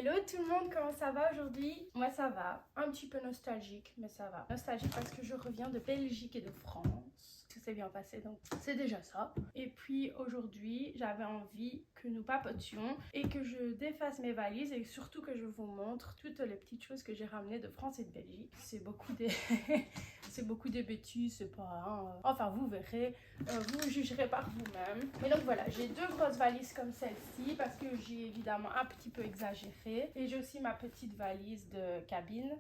Hello tout le monde, comment ça va aujourd'hui? Moi ça va, un petit peu nostalgique, mais ça va. Nostalgique parce que je reviens de Belgique et de France. Tout s'est bien passé, donc c'est déjà ça. Et puis aujourd'hui, j'avais envie que nous papotions et que je défasse mes valises et surtout que je vous montre toutes les petites choses que j'ai ramenées de France et de Belgique. C'est beaucoup des... c'est beaucoup des bêtises, c'est pas... Hein, enfin, vous verrez, vous jugerez par vous-même. Mais donc voilà, j'ai deux grosses valises comme celle-ci parce que j'ai évidemment un petit peu exagéré. Et j'ai aussi ma petite valise de cabine.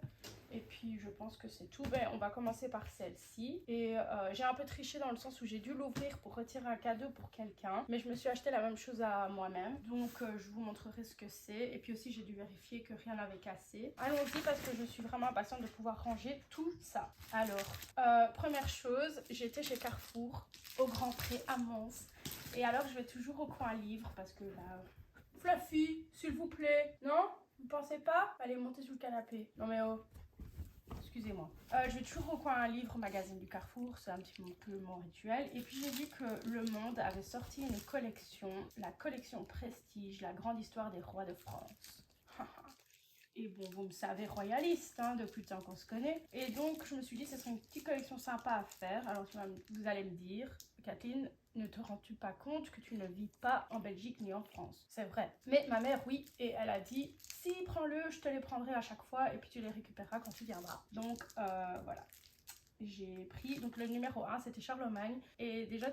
Et puis je pense que c'est tout. Ben, on va commencer par celle-ci. Et j'ai un peu triché dans le sens où j'ai dû l'ouvrir pour retirer un cadeau pour quelqu'un. Mais je me suis acheté la même chose à moi-même. Donc je vous montrerai ce que c'est. Et puis aussi j'ai dû vérifier que rien n'avait cassé. Allons-y parce que je suis vraiment impatiente de pouvoir ranger tout ça. Alors, première chose, j'étais chez Carrefour au Grand Pré à Mons. Et alors je vais toujours au coin livre parce que là... Fluffy, s'il vous plaît. Non? Vous pensez pas? Allez, montez sous le canapé. Non mais oh... Excusez-moi. Je vais toujours au coin un livre magazine du Carrefour, c'est un petit peu mon rituel. Et puis j'ai vu que Le Monde avait sorti une collection, la collection Prestige, la grande histoire des rois de France. Et bon, vous me savez, royaliste, hein, depuis le temps qu'on se connaît. Et donc, je me suis dit, ce serait une petite collection sympa à faire. Alors, vous allez me dire, Kathleen, ne te rends-tu pas compte que tu ne vis pas en Belgique ni en France? C'est vrai. Mais ma mère, oui, et elle a dit, si, prends-le, je te les prendrai à chaque fois et puis tu les récupéreras quand tu viendras. Donc, voilà. J'ai pris, donc le numéro 1 c'était Charlemagne et déjà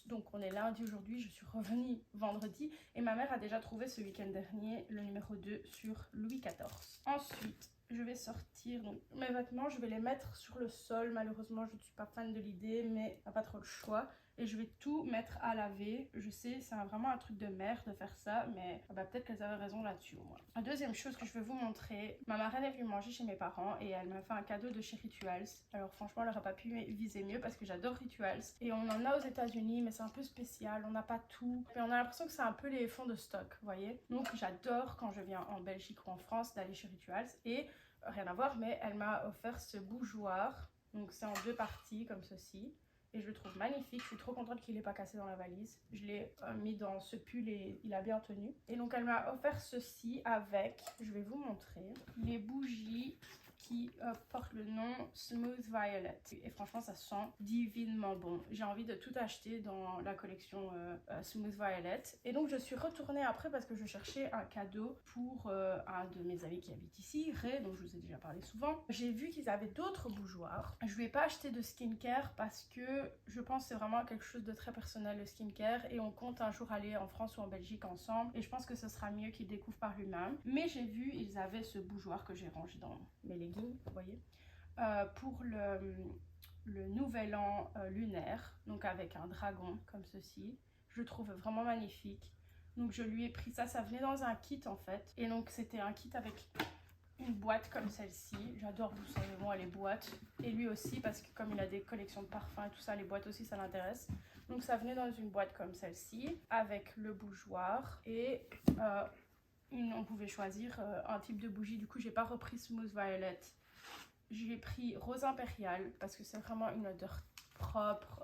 donc on est lundi aujourd'hui, je suis revenue vendredi et ma mère a déjà trouvé ce week-end dernier le numéro 2 sur Louis XIV. Ensuite je vais sortir donc mes vêtements, je vais les mettre sur le sol. Malheureusement je ne suis pas fan de l'idée mais pas trop le choix et je vais tout mettre à laver. Je sais c'est vraiment un truc de mère de faire ça mais peut-être qu'elles avaient raison là-dessus au moins. La deuxième chose que je vais vous montrer, ma marraine est venue manger chez mes parents et elle m'a fait un cadeau de chez Rituals. Alors franchement elle n'aurait pas pu viser mieux parce que j'adore Rituals et on en a aux États-Unis mais c'est un peu spécial, on n'a pas tout et on a l'impression que c'est un peu les fonds de stock, vous voyez. Donc j'adore quand je viens en Belgique ou en France d'aller chez Rituals et rien à voir mais elle m'a offert ce bougeoir, donc c'est en deux parties comme ceci. Et je le trouve magnifique, je suis trop contente qu'il n'ait pas cassé dans la valise. Je l'ai mis dans ce pull et il a bien tenu. Et donc elle m'a offert ceci avec, je vais vous montrer, les bougies qui portent le nom Smooth Violet. Et franchement ça sent divinement bon. J'ai envie de tout acheter dans la collection Smooth Violet. Et donc je suis retournée après parce que je cherchais un cadeau pour un de mes amis qui habite ici, Ray, dont je vous ai déjà parlé souvent. J'ai vu qu'ils avaient d'autres bougeoirs. Je ne vais pas acheter de skincare parce que je pense que c'est vraiment quelque chose de très personnel le skincare et on compte un jour aller en France ou en Belgique ensemble et je pense que ce sera mieux qu'il découvre par lui-même. Mais j'ai vu ils avaient ce bougeoir que j'ai rangé dans mes leggings, vous voyez, pour le nouvel an lunaire, donc avec un dragon comme ceci. Je le trouve vraiment magnifique. Donc je lui ai pris ça, ça venait dans un kit en fait. Et donc c'était un kit avec une boîte comme celle-ci. J'adore, vous savez moi, les boîtes. Et lui aussi parce que comme il a des collections de parfums et tout ça, les boîtes aussi ça l'intéresse. Donc ça venait dans une boîte comme celle-ci avec le bougeoir et on pouvait choisir un type de bougie. Du coup j'ai pas repris Smooth Violet. J'ai pris Rose Impériale parce que c'est vraiment une odeur propre,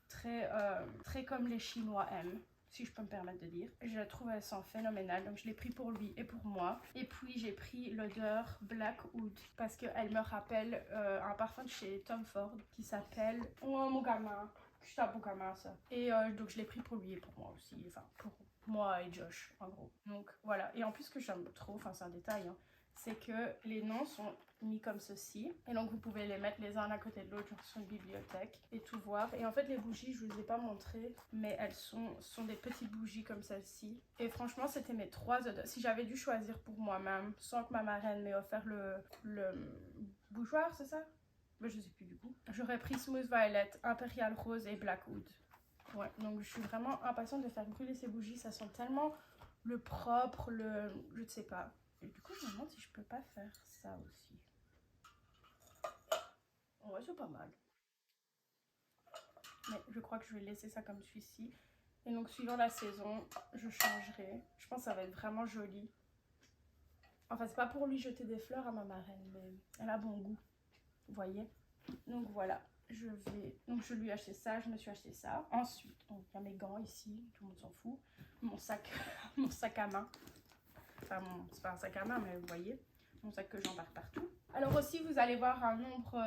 très comme les Chinois aiment, si je peux me permettre de dire. Je la trouve elle sent phénoménale, donc je l'ai pris pour lui et pour moi. Et puis j'ai pris l'odeur Blackwood parce qu'elle me rappelle un parfum de chez Tom Ford qui s'appelle Oh mon gamin, c'est un beau gamin ça. Et donc je l'ai pris pour lui et pour moi aussi, enfin pour moi et Josh en gros. Donc voilà, et en plus ce que j'aime trop, enfin c'est un détail hein, c'est que les noms sont mis comme ceci. Et donc vous pouvez les mettre les uns à côté de l'autre, genre sur une bibliothèque et tout voir. Et en fait les bougies, je vous ai pas montré, mais elles sont des petites bougies comme celle-ci. Et franchement c'était mes trois odeurs. Si j'avais dû choisir pour moi-même, sans que ma marraine m'ait offert le bougeoir, c'est ça? Mais je sais plus du coup. J'aurais pris Smooth Violet, Imperial Rose et Blackwood. Ouais, donc je suis vraiment impatiente de faire brûler ces bougies. Ça sent tellement le propre, je ne sais pas. Et du coup, je me demande si je peux pas faire ça aussi. Ouais, c'est pas mal. Mais je crois que je vais laisser ça comme celui-ci. Et donc, suivant la saison, je changerai. Je pense que ça va être vraiment joli. Enfin, c'est pas pour lui jeter des fleurs à ma marraine, mais elle a bon goût. Vous voyez? Donc voilà, donc je lui ai acheté ça, je me suis acheté ça. Ensuite, il y a mes gants ici, tout le monde s'en fout. Mon sac, mon sac à main. Enfin, c'est pas un sac à main, mais vous voyez, mon sac que j'embarque partout. Alors aussi, vous allez voir un nombre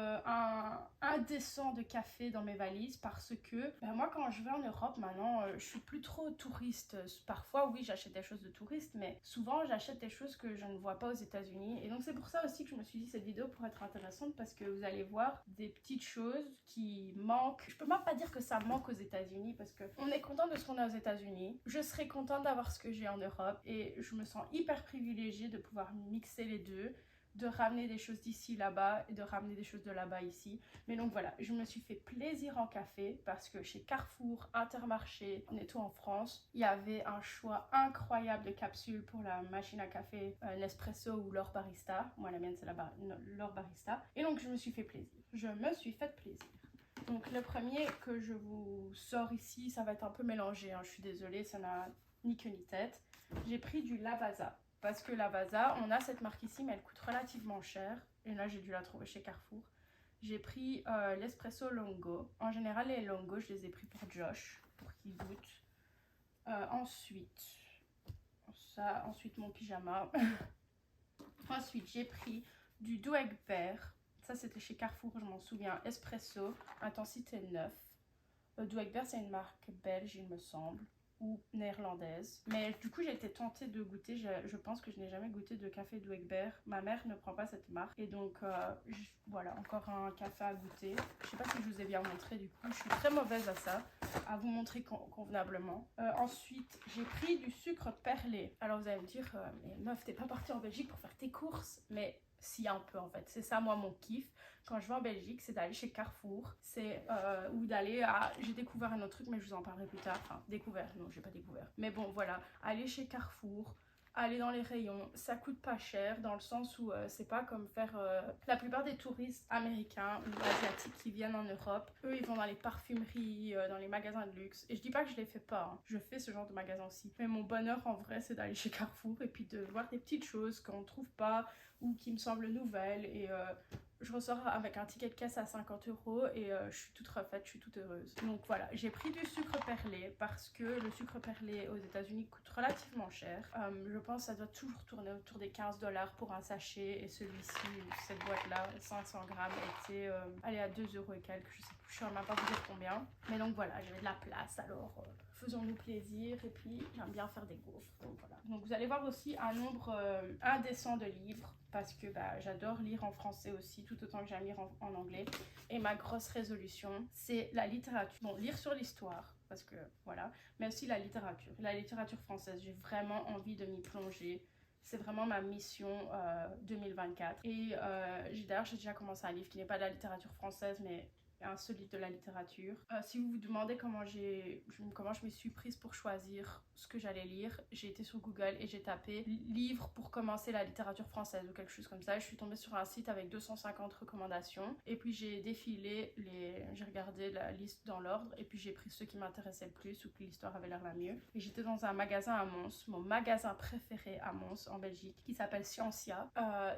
indécent de café dans mes valises parce que moi, quand je vais en Europe maintenant, je suis plus trop touriste. Parfois, oui, j'achète des choses de touriste, mais souvent, j'achète des choses que je ne vois pas aux États-Unis. Et donc, c'est pour ça aussi que je me suis dit cette vidéo pourrait être intéressante parce que vous allez voir des petites choses qui manquent. Je peux même pas dire que ça manque aux États-Unis parce que on est content de ce qu'on a aux États-Unis. Je serais contente d'avoir ce que j'ai en Europe et je me sens hyper privilégiée de pouvoir mixer les deux, de ramener des choses d'ici là-bas et de ramener des choses de là-bas ici. Mais donc voilà, je me suis fait plaisir en café parce que chez Carrefour, Intermarché, on est tout en France, il y avait un choix incroyable de capsules pour la machine à café Nespresso ou L'Or Barista. Moi, la mienne, c'est L'Or Barista. Et donc, je me suis fait plaisir. Je me suis fait plaisir. Donc, le premier que je vous sors ici, ça va être un peu mélangé, hein. Je suis désolée, ça n'a ni queue ni tête. J'ai pris du Lavazza. Parce que Lavazza, on a cette marque ici, mais elle coûte relativement cher. Et là, j'ai dû la trouver chez Carrefour. J'ai pris l'Espresso Longo. En général, les Longo, je les ai pris pour Josh, pour qu'il goûte. Ensuite, mon pyjama. Ensuite, j'ai pris du Douai Vert. Ça, c'était chez Carrefour, je m'en souviens. Espresso, intensité 9. Douai Vert, c'est une marque belge, il me semble, ou néerlandaise. Mais du coup, j'ai été tentée de goûter. Je pense que je n'ai jamais goûté de café Douai-Vert. Ma mère ne prend pas cette marque. Et donc, voilà, encore un café à goûter. Je sais pas si je vous ai bien montré du coup. Je suis très mauvaise à ça, à vous montrer convenablement. Ensuite, j'ai pris du sucre perlé. Alors, vous allez me dire, mais meuf, t'es pas partie en Belgique pour faire tes courses? Mais si, un peu en fait. C'est ça, moi, mon kiff. Quand je vais en Belgique, c'est d'aller chez Carrefour. Ou d'aller à... J'ai découvert un autre truc, mais je vous en parlerai plus tard. Enfin, découvert, non, j'ai pas découvert. Mais bon, voilà. Aller chez Carrefour, aller dans les rayons, ça coûte pas cher dans le sens où c'est pas comme faire... La plupart des touristes américains ou asiatiques qui viennent en Europe, eux, ils vont dans les parfumeries, dans les magasins de luxe. Et je dis pas que je les fais pas, hein. Je fais ce genre de magasin aussi. Mais mon bonheur, en vrai, c'est d'aller chez Carrefour et puis de voir des petites choses qu'on trouve pas ou qui me semblent nouvelles. Et je ressors avec un ticket de caisse à 50 € et je suis toute refaite, je suis toute heureuse. Donc voilà, j'ai pris du sucre perlé parce que le sucre perlé aux États-Unis coûte relativement cher. Je pense que ça doit toujours tourner autour des 15 $ pour un sachet et celui-ci, cette boîte-là, 500 grammes, était à 2 € et quelques, je sais plus, je ne saurais même pas vous dire combien. Mais donc voilà, j'avais de la place, alors faisons-nous plaisir et puis j'aime bien faire des gaufres. Donc voilà. Donc vous allez voir aussi un nombre indécent de livres parce que j'adore lire en français aussi, tout autant que j'aime lire en anglais. Et ma grosse résolution, c'est la littérature. Bon, lire sur l'histoire, parce que voilà, mais aussi la littérature française. J'ai vraiment envie de m'y plonger. C'est vraiment ma mission 2024. Et d'ailleurs, j'ai déjà commencé un livre qui n'est pas de la littérature française, mais un seul livre de la littérature. Si vous vous demandez comment je me suis prise pour choisir ce que j'allais lire, j'ai été sur Google et j'ai tapé livre pour commencer la littérature française ou quelque chose comme ça. Je suis tombée sur un site avec 250 recommandations et puis j'ai défilé j'ai regardé la liste dans l'ordre et puis j'ai pris ceux qui m'intéressaient le plus ou que l'histoire avait l'air la mieux. Et j'étais dans un magasin à Mons, mon magasin préféré à Mons en Belgique, qui s'appelle Scientia.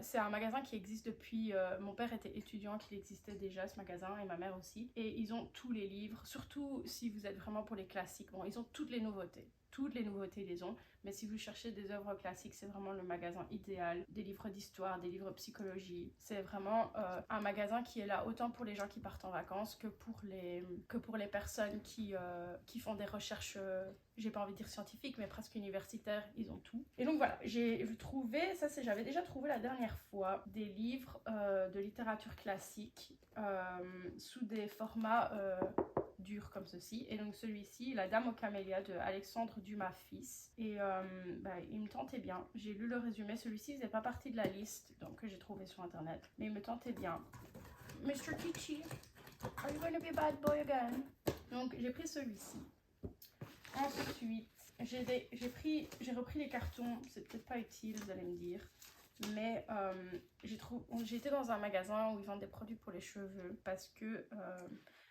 C'est un magasin qui existe depuis... mon père était étudiant, qu'il existait déjà ce magasin et ma mère aussi. Et ils ont tous les livres, surtout si vous êtes vraiment pour les classiques. Bon, ils ont toutes les nouveautés. Toutes les nouveautés, ils les ont. Mais si vous cherchez des œuvres classiques, c'est vraiment le magasin idéal. Des livres d'histoire, des livres de psychologie. C'est vraiment un magasin qui est là autant pour les gens qui partent en vacances que pour les personnes qui font des recherches, j'ai pas envie de dire scientifiques, mais presque universitaires. Ils ont tout. Et donc voilà, j'ai trouvé, j'avais déjà trouvé la dernière fois, des livres de littérature classique sous des formats... dur comme ceci. Et donc celui-ci, La Dame aux Camélias de Alexandre Dumas fils. Et il me tentait bien. J'ai lu le résumé. Celui-ci faisait pas partie de la liste donc, que j'ai trouvé sur internet. Mais il me tentait bien. Mr. Kichi, are you going to be a bad boy again? Donc j'ai pris celui-ci. Ensuite, j'ai repris les cartons. C'est peut-être pas utile, vous allez me dire. Mais j'ai été dans un magasin où ils vendent des produits pour les cheveux parce que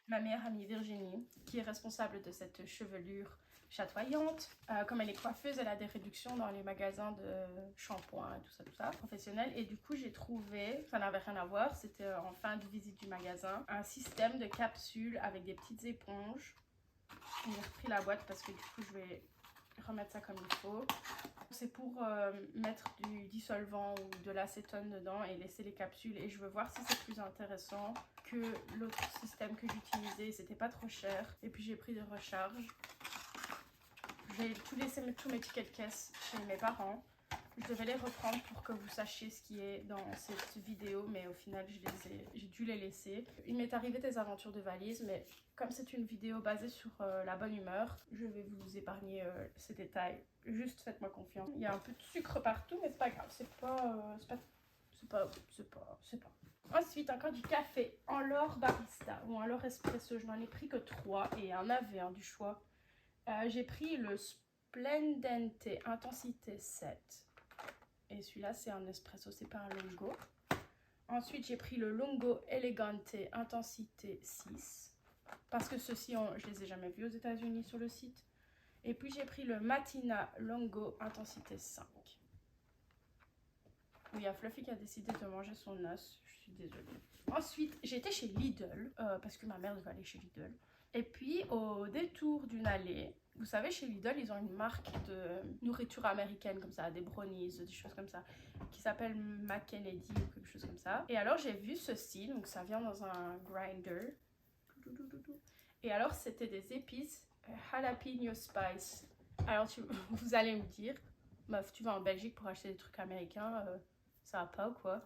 ma meilleure amie Virginie, qui est responsable de cette chevelure chatoyante, comme elle est coiffeuse, elle a des réductions dans les magasins de shampoing et tout ça, professionnels. Et du coup, j'ai trouvé, ça n'avait rien à voir, c'était en fin de visite du magasin, un système de capsules avec des petites éponges. J'ai repris la boîte parce que du coup, je vais remettre ça comme il faut. C'est pour mettre du dissolvant ou de l'acétone dedans et laisser les capsules. Et je veux voir si c'est plus intéressant que l'autre système que j'utilisais. C'était pas trop cher. Et puis j'ai pris de recharge. J'ai tout laissé, tous mes tickets de caisse chez mes parents. Je devais les reprendre pour que vous sachiez ce qui est dans cette vidéo, mais au final j'ai dû les laisser. Il m'est arrivé des aventures de valise, mais comme c'est une vidéo basée sur la bonne humeur, je vais vous épargner ces détails. Juste faites-moi confiance. Il y a un peu de sucre partout, mais c'est pas grave, c'est pas. Ensuite, encore du café en l'or barista ou en l'or espresso. Je n'en ai pris que 3 et il y en avait un du choix. J'ai pris le Splendente Intensité 7. Et celui-là, c'est un espresso, c'est pas un lungo. Ensuite, j'ai pris le Lungo Elegante Intensité 6. Parce que ceux-ci, je les ai jamais vus aux États-Unis sur le site. Et puis, j'ai pris le Matina Lungo Intensité 5. Oui, il y a Fluffy qui a décidé de manger son os. Je suis désolée. Ensuite, j'ai été chez Lidl. Parce que ma mère devait aller chez Lidl. Et puis, au détour d'une allée, vous savez, chez Lidl, ils ont une marque de nourriture américaine, comme ça, des brownies, des choses comme ça, qui s'appelle McKennedy ou quelque chose comme ça. Et alors, j'ai vu ceci, donc ça vient dans un grinder. Et alors, c'était des épices jalapeno spice. Alors, vous allez me dire, meuf, tu vas en Belgique pour acheter des trucs américains, ça va pas ou quoi?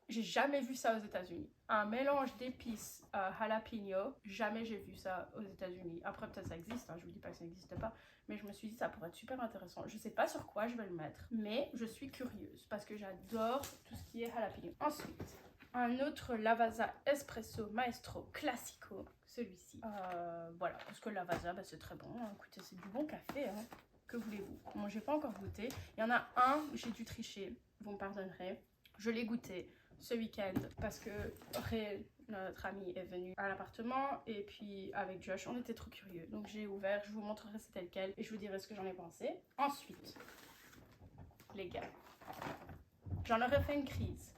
J'ai jamais vu ça aux États-Unis. Un mélange d'épices jalapeno, jamais j'ai vu ça aux États-Unis. Après, peut-être ça existe, hein, je vous dis pas que ça n'existe pas, mais je me suis dit ça pourrait être super intéressant. Je sais pas sur quoi je vais le mettre, mais je suis curieuse parce que j'adore tout ce qui est jalapeno. Ensuite, un autre Lavazza Espresso Maestro Classico, celui-ci. Voilà, parce que Lavazza, bah, c'est très bon. Hein. Écoutez, c'est du bon café. Hein. Que voulez-vous? Moi, j'ai pas encore goûté. Il y en a un, j'ai dû tricher. Vous me pardonnerez. Je l'ai goûté ce week-end parce que Ray, notre ami, est venu à l'appartement et puis avec Josh, on était trop curieux. Donc j'ai ouvert, je vous montrerai c'était lequel et je vous dirai ce que j'en ai pensé. Ensuite, les gars, j'en aurais fait une crise.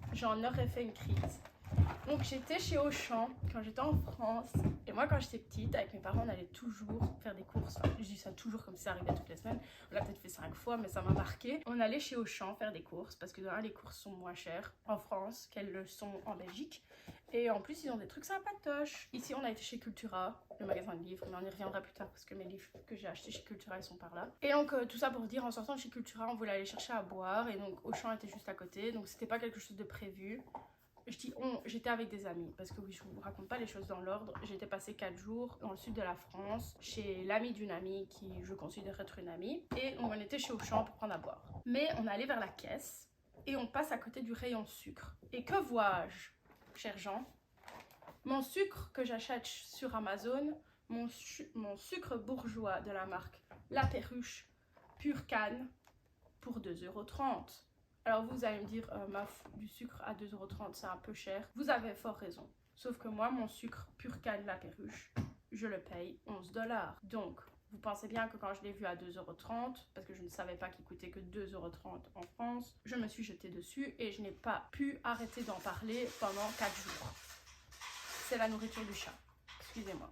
Donc j'étais chez Auchan quand j'étais en France. Et moi quand j'étais petite, avec mes parents, on allait toujours faire des courses. Enfin, je dis ça toujours comme si ça arrivait toutes les semaines. On l'a peut-être fait 5 fois, mais ça m'a marqué. On allait chez Auchan faire des courses parce que les courses sont moins chères en France qu'elles le sont en Belgique. Et en plus, ils ont des trucs sympatoches. Ici, on a été chez Cultura, le magasin de livres, mais on y reviendra plus tard parce que mes livres que j'ai achetés chez Cultura, ils sont par là. Et donc, tout ça pour dire, en sortant de chez Cultura, on voulait aller chercher à boire. Et donc, Auchan était juste à côté. Donc, c'était pas quelque chose de prévu. Je dis j'étais avec des amis, parce que oui, je vous raconte pas les choses dans l'ordre. J'étais passé 4 jours dans le sud de la France, chez l'amie d'une amie qui je considère être une amie. Et on était chez Auchan pour prendre à boire. Mais on allait vers la caisse et on passe à côté du rayon sucre. Et que vois-je, chers gens? Mon sucre que j'achète sur Amazon, mon sucre bourgeois de la marque La Perruche, pure canne, pour 2,30 €. Alors vous allez me dire, meuf, du sucre à 2,30 € c'est un peu cher. Vous avez fort raison. Sauf que moi, mon sucre pure canne La Perruche, je le paye 11 $. Donc, vous pensez bien que quand je l'ai vu à 2,30 €, parce que je ne savais pas qu'il coûtait que 2,30 € en France, je me suis jetée dessus et je n'ai pas pu arrêter d'en parler pendant 4 jours. C'est la nourriture du chat. Excusez-moi.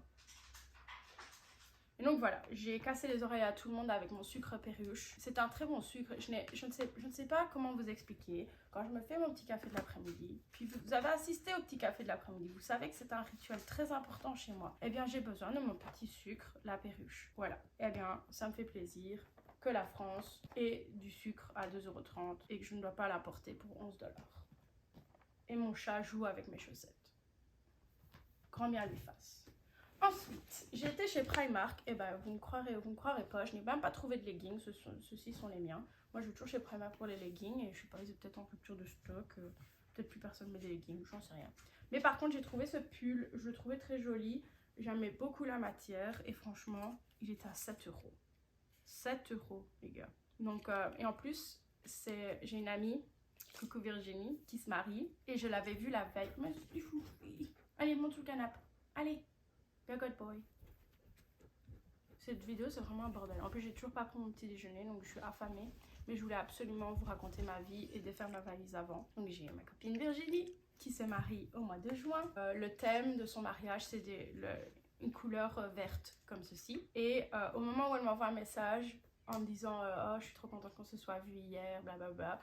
Et donc voilà, j'ai cassé les oreilles à tout le monde avec mon sucre Perruche. C'est un très bon sucre. Je ne sais pas comment vous expliquer. Quand je me fais mon petit café de l'après-midi, puis vous avez assisté au petit café de l'après-midi, vous savez que c'est un rituel très important chez moi. Eh bien, j'ai besoin de mon petit sucre, la Perruche. Voilà. Eh bien, ça me fait plaisir que la France ait du sucre à 2,30 € et que je ne dois pas l'apporter pour 11 $. Et mon chat joue avec mes chaussettes. Grand bien lui fasse. Ensuite, j'étais chez Primark, et ben vous me croirez pas, je n'ai même pas trouvé de leggings, ceux-ci sont les miens. Moi je vais toujours chez Primark pour les leggings, et je sais pas, ils ont peut-être en rupture de stock, peut-être plus personne met des leggings, j'en sais rien. Mais par contre j'ai trouvé ce pull, je le trouvais très joli, j'aimais beaucoup la matière, et franchement, il était à 7 €. 7 € les gars. Donc, et en plus, j'ai une amie, coucou Virginie, qui se marie, et je l'avais vue la veille. Mais c'est fou. Allez, monte sous le canapé, allez. Good boy. Cette vidéo c'est vraiment un bordel. En plus j'ai toujours pas pris mon petit déjeuner donc je suis affamée. Mais je voulais absolument vous raconter ma vie et défaire ma valise avant. Donc j'ai ma copine Virginie qui se marie au mois de juin. Le thème de son mariage c'est une couleur verte comme ceci. Et au moment où elle m'envoie un message, en me disant oh, je suis trop contente qu'on se soit vu hier, blablabla.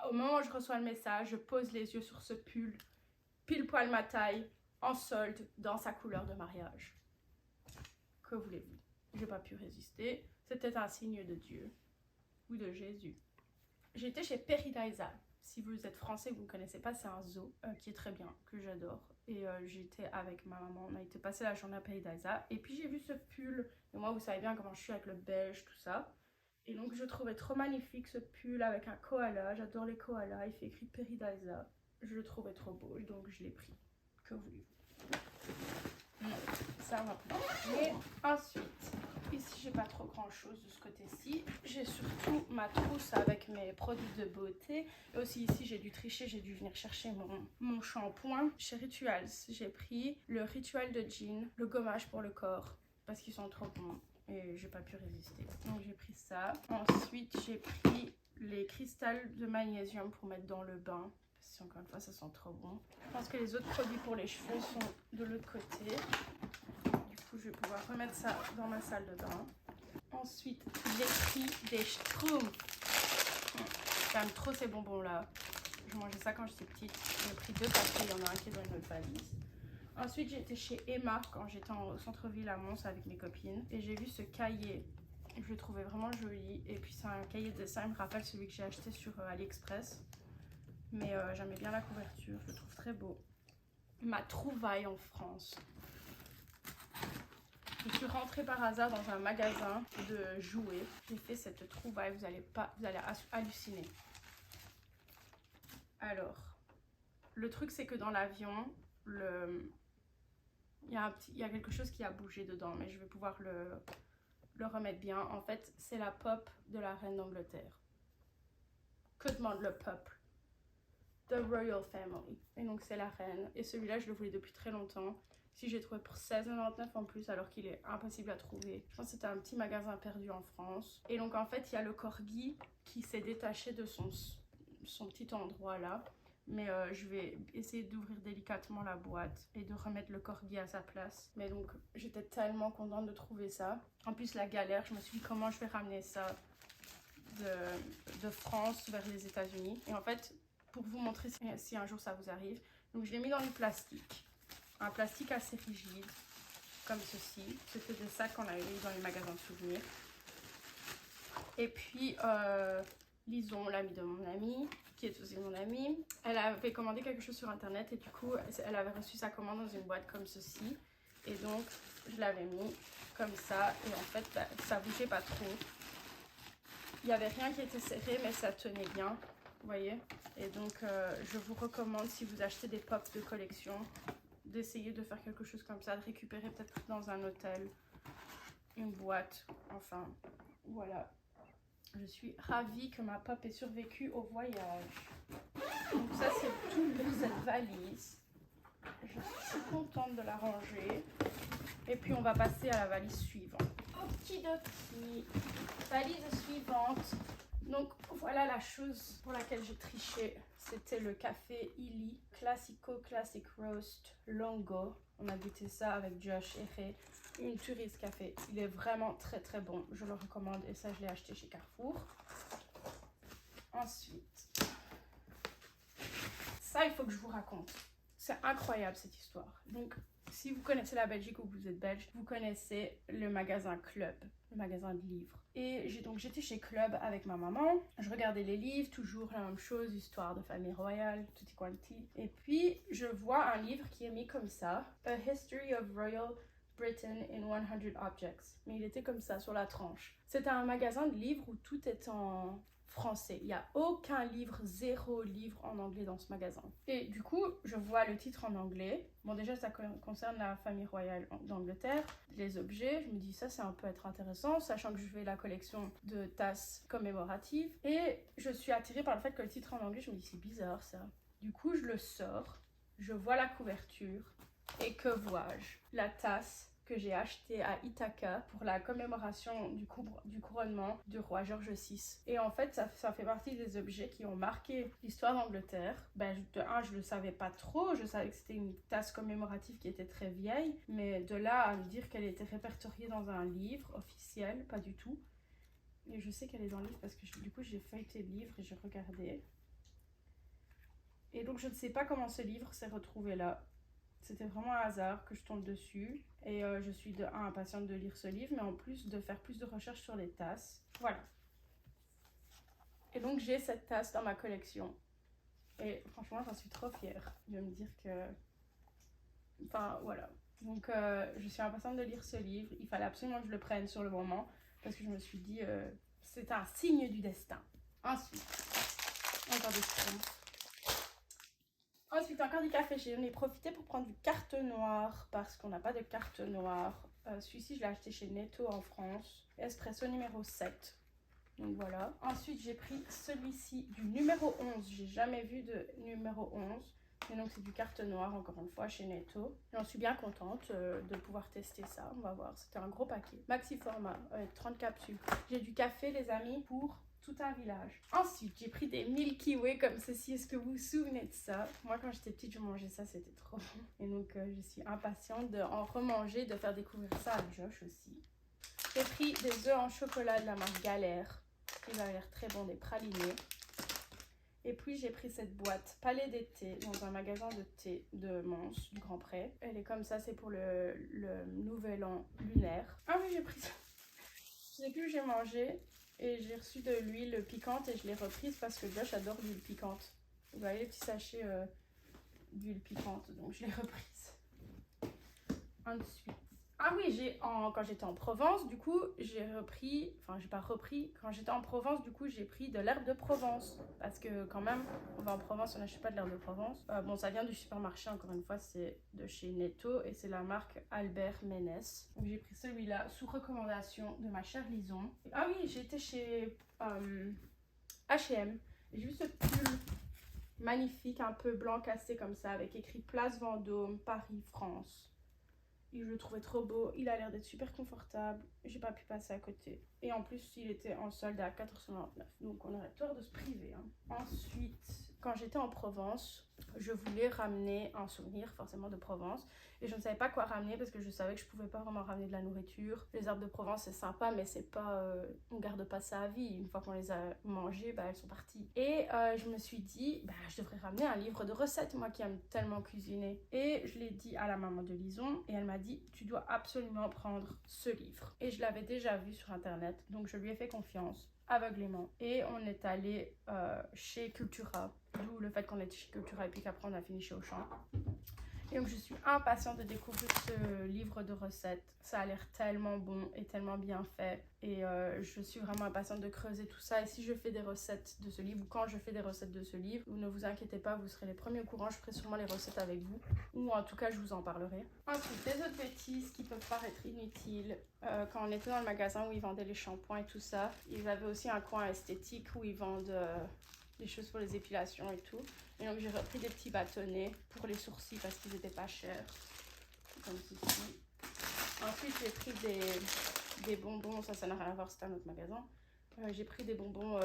Au moment où je reçois le message, je pose les yeux sur ce pull, pile poil ma taille, en solde, dans sa couleur de mariage. Que voulez-vous? J'ai pas pu résister. C'était un signe de Dieu ou de Jésus. J'étais chez Peridaisa. Si vous êtes français, vous ne connaissez pas, c'est un zoo qui est très bien, que j'adore. Et j'étais avec ma maman, on a été passer la journée à Peridaisa. Et puis j'ai vu ce pull. Et moi, vous savez bien comment je suis avec le beige, tout ça. Et donc je trouvais trop magnifique ce pull avec un koala. J'adore les koalas, il fait écrit Peridaisa. Je le trouvais trop beau, donc je l'ai pris. Que voulez-vous? Ça va pas. Et ensuite, ici j'ai pas trop grand chose de ce côté-ci. J'ai surtout ma trousse avec mes produits de beauté. Et aussi ici j'ai dû tricher, j'ai dû venir chercher mon shampoing. Chez Rituals, j'ai pris le Ritual de Jean, le gommage pour le corps, parce qu'ils sont trop bons. Et j'ai pas pu résister. Donc j'ai pris ça. Ensuite j'ai pris les cristals de magnésium pour mettre dans le bain. Parce que encore une fois ça sent trop bon. Je pense que les autres produits pour les cheveux sont de l'autre côté. Du coup je vais pouvoir remettre ça dans ma salle de bain. Ensuite j'ai pris des Schtroumpfs. J'aime trop ces bonbons là. Je mangeais ça quand j'étais petite. J'ai pris 2 paquets, il y en a un qui est dans une autre valise. Ensuite, j'étais chez Emma quand j'étais au centre-ville à Mons avec mes copines. Et j'ai vu ce cahier. Je le trouvais vraiment joli. Et puis, c'est un cahier de dessin. Il me rappelle celui que j'ai acheté sur AliExpress. Mais j'aimais bien la couverture. Je le trouve très beau. Ma trouvaille en France. Je suis rentrée par hasard dans un magasin de jouets. J'ai fait cette trouvaille. Vous allez halluciner. Alors, le truc, c'est que dans l'avion, il y a quelque chose qui a bougé dedans, mais je vais pouvoir le remettre bien. En fait, c'est la pop de la reine d'Angleterre. Que demande le peuple? The Royal Family. Et donc, c'est la reine. Et celui-là, je le voulais depuis très longtemps. Si j'ai trouvé pour 16,99 en plus, alors qu'il est impossible à trouver. Je pense que c'était un petit magasin perdu en France. Et donc, en fait, il y a le corgi qui s'est détaché de son petit endroit là. Mais je vais essayer d'ouvrir délicatement la boîte et de remettre le corgi à sa place. Mais donc, j'étais tellement contente de trouver ça. En plus, la galère, je me suis dit comment je vais ramener ça de France vers les États-Unis. Et en fait, pour vous montrer si un jour ça vous arrive, donc je l'ai mis dans du plastique. Un plastique assez rigide, comme ceci. C'était des sacs qu'on avait mis dans les magasins de souvenirs. Et puis, Lison, l'amie de mon amie, qui est aussi mon amie, elle avait commandé quelque chose sur internet et du coup elle avait reçu sa commande dans une boîte comme ceci et donc je l'avais mis comme ça et en fait ça bougeait pas trop. Il n'y avait rien qui était serré mais ça tenait bien, vous voyez. Et donc je vous recommande, si vous achetez des pops de collection, d'essayer de faire quelque chose comme ça, de récupérer peut-être dans un hôtel une boîte, enfin voilà. Je suis ravie que ma pop ait survécu au voyage. Donc ça c'est tout pour cette valise. Je suis contente de la ranger. Et puis on va passer à la valise suivante. Okidoki. Valise suivante. Donc voilà la chose pour laquelle j'ai triché. C'était le café Illy Classico Classic Roast Longo. On a goûté ça avec Josh et Ray. Une touriste café. Il est vraiment très très bon. Je le recommande et ça je l'ai acheté chez Carrefour. Ensuite, ça il faut que je vous raconte. C'est incroyable cette histoire. Donc si vous connaissez la Belgique ou que vous êtes belge, vous connaissez le magasin Club, le magasin de livres. Et j'étais chez Club avec ma maman. Je regardais les livres, toujours la même chose, histoire de famille royale, tutti quanti. Et puis je vois un livre qui est mis comme ça, A History of Royal Britain in 100 Objects. Mais il était comme ça sur la tranche. C'était un magasin de livres où tout est en français. Il n'y a aucun livre, 0 livre en anglais dans ce magasin. Et du coup, je vois le titre en anglais. Bon, déjà, ça concerne la famille royale d'Angleterre. Les objets, je me dis, ça peut être intéressant, sachant que je fais la collection de tasses commémoratives. Et je suis attirée par le fait que le titre en anglais, je me dis, c'est bizarre ça. Du coup, je le sors, je vois la couverture, et que vois-je? La tasse que j'ai acheté à Ithaca pour la commémoration du couronnement du roi George VI. Et en fait, ça fait partie des objets qui ont marqué l'histoire d'Angleterre. Je le savais pas trop, je savais que c'était une tasse commémorative qui était très vieille, mais de là à me dire qu'elle était répertoriée dans un livre officiel, pas du tout. Et je sais qu'elle est dans le livre parce que du coup j'ai feuilleté le livre et j'ai regardé. Et donc je ne sais pas comment ce livre s'est retrouvé là. C'était vraiment un hasard que je tombe dessus. Et je suis de un impatiente de lire ce livre, mais en plus de faire plus de recherches sur les tasses. Voilà. Et donc j'ai cette tasse dans ma collection. Et franchement j'en suis trop fière de me dire que... Enfin voilà. Donc je suis impatiente de lire ce livre. Il fallait absolument que je le prenne sur le moment. Parce que je me suis dit, c'est un signe du destin. Ensuite, encore des crèmes. Ensuite, encore du café. J'en ai profité pour prendre du carte noire parce qu'on n'a pas de carte noire. Celui-ci, je l'ai acheté chez Netto en France. Espresso numéro 7. Donc voilà. Ensuite, j'ai pris celui-ci du numéro 11. J'ai jamais vu de numéro 11. Et donc, c'est du carte noire, encore une fois, chez Netto. J'en suis bien contente de pouvoir tester ça. On va voir. C'était un gros paquet. Maxi format, avec 30 capsules. J'ai du café, les amis, pour tout un village. Ensuite, j'ai pris des Milky Way comme ceci. Est-ce que vous vous souvenez de ça? Moi, quand j'étais petite, je mangeais ça. C'était trop bon. Et donc, je suis impatiente d'en remanger, de faire découvrir ça à Josh aussi. J'ai pris des œufs en chocolat de la marque Galère. Ils avaient l'air très bons, des pralinés. Et puis j'ai pris cette boîte Palais des thés dans un magasin de thé de Mons, du Grand Pré. Elle est comme ça, c'est pour le nouvel an lunaire. Ah oui, j'ai pris ça. Je sais plus où j'ai mangé et j'ai reçu de l'huile piquante et je l'ai reprise parce que Josh adore l'huile piquante. Vous voyez les petits sachets d'huile piquante, donc je l'ai reprise. Ensuite. Ah oui, quand j'étais en Provence, du coup, j'ai repris, enfin, j'ai pas repris, quand j'étais en Provence, du coup, j'ai pris de l'herbe de Provence. Parce que, quand même, on va en Provence, on n'achète pas de l'herbe de Provence. Bon, ça vient du supermarché, encore une fois, c'est de chez Netto et c'est la marque Albert Ménès. Donc, j'ai pris celui-là sous recommandation de ma chère Lison. Ah oui, j'ai été chez H&M. J'ai vu ce pull magnifique, un peu blanc cassé comme ça, avec écrit Place Vendôme, Paris, France. Et je le trouvais trop beau, il a l'air d'être super confortable, j'ai pas pu passer à côté. Et en plus, il était en solde à 499, donc on aurait tort de se priver. Hein. Ensuite, quand j'étais en Provence, je voulais ramener un souvenir forcément de Provence. Et je ne savais pas quoi ramener parce que je savais que je pouvais pas vraiment ramener de la nourriture. Les herbes de Provence, c'est sympa, mais c'est pas... on garde pas ça à vie. Une fois qu'on les a mangées, bah, elles sont parties. Et je me suis dit, bah, je devrais ramener un livre de recettes, moi qui aime tellement cuisiner. Et je l'ai dit à la maman de Lison et elle m'a dit, tu dois absolument prendre ce livre. Et je l'avais déjà vu sur internet, donc je lui ai fait confiance aveuglément. Et on est allé chez Cultura, d'où le fait qu'on était chez Cultura et puis qu'après on a fini chez Auchan. Et donc je suis impatiente de découvrir ce livre de recettes. Ça a l'air tellement bon et tellement bien fait. Et je suis vraiment impatiente de creuser tout ça. Et si je fais des recettes de ce livre, ou quand je fais des recettes de ce livre, ne vous inquiétez pas, vous serez les premiers au courant. Je ferai sûrement les recettes avec vous. Ou en tout cas, je vous en parlerai. Ensuite, des autres bêtises qui peuvent paraître inutiles. Quand on était dans le magasin où ils vendaient les shampoings et tout ça, ils avaient aussi un coin esthétique où ils vendent... des choses pour les épilations et tout. Et donc j'ai repris des petits bâtonnets pour les sourcils parce qu'ils étaient pas chers. Comme ceci. Ensuite j'ai pris des bonbons, ça n'a rien à voir, c'est un autre magasin. J'ai pris des bonbons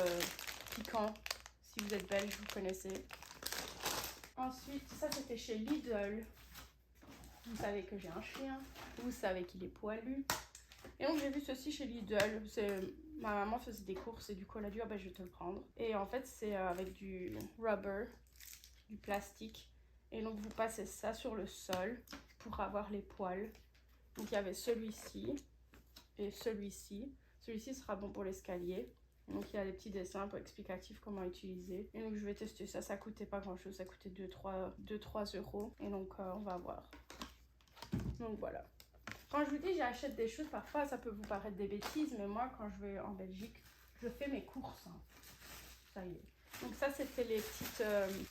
piquants. Si vous êtes belge, vous connaissez. Ensuite, ça c'était chez Lidl. Vous savez que j'ai un chien. Vous savez qu'il est poilu. Et donc j'ai vu ceci chez Lidl. Ma maman faisait des courses et du coup elle a dit, ah ben je vais te le prendre. Et en fait c'est avec du rubber, du plastique. Et donc vous passez ça sur le sol pour avoir les poils. Donc il y avait celui-ci et celui-ci. Celui-ci sera bon pour l'escalier. Donc il y a des petits dessins un peu explicatifs comment utiliser. Et donc je vais tester ça, ça coûtait pas grand chose, ça coûtait 2-3 euros. Et donc on va voir. Donc voilà. Quand je vous dis j'achète des choses, parfois ça peut vous paraître des bêtises, mais moi quand je vais en Belgique, je fais mes courses. Hein. Ça y est. Donc ça c'était les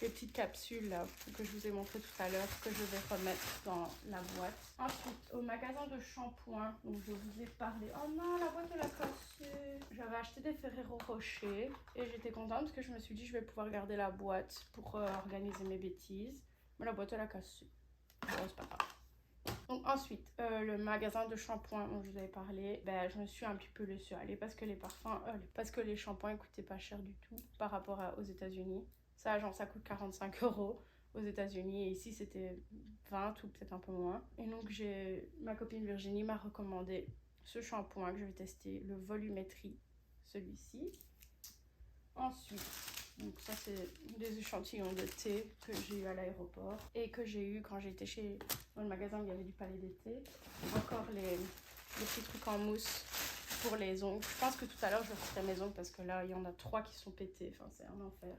petites capsules là, que je vous ai montré tout à l'heure, que je vais remettre dans la boîte. Ensuite, au magasin de shampoing, donc je vous ai parlé. Oh non, la boîte elle a cassé. J'avais acheté des Ferrero Rocher et j'étais contente parce que je me suis dit je vais pouvoir garder la boîte pour organiser mes bêtises. Mais la boîte elle a cassé. Bon, c'est pas grave. Donc ensuite, le magasin de shampoing dont je vous avais parlé, ben, je me suis un petit peu laissée aller parce que les parfums, parce que les shampoings ne coûtaient pas cher du tout par rapport aux États-Unis. Ça, genre, ça coûte 45 euros aux États-Unis et ici c'était 20 ou peut-être un peu moins. Et donc ma copine Virginie m'a recommandé ce shampoing que je vais tester, le Volumétrie celui-ci. Ensuite, donc ça c'est des échantillons de thé que j'ai eu à l'aéroport et que j'ai eu quand j'étais dans le magasin où il y avait du palais d'été. Encore les petits trucs en mousse pour les ongles. Je pense que tout à l'heure je ferai mes ongles parce que là il y en a 3 qui sont pétés, enfin c'est un enfer.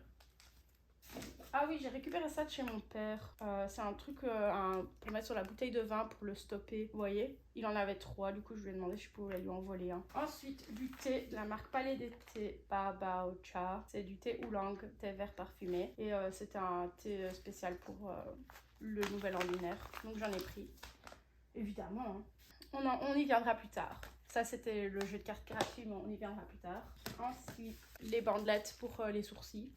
Ah oui, j'ai récupéré ça de chez mon père. C'est un truc pour mettre sur la bouteille de vin pour le stopper. Vous voyez, il en avait 3. Du coup, je lui ai demandé si je pouvais lui en voler un. Ensuite, du thé de la marque Palais d'été Babao Cha. C'est du thé oolong, thé vert parfumé. Et c'était un thé spécial pour le nouvel an lunaire. Donc j'en ai pris. Évidemment. Hein. On y viendra plus tard. Ça, c'était le jeu de cartes gratuit, mais on y viendra plus tard. Ensuite, les bandelettes pour les sourcils.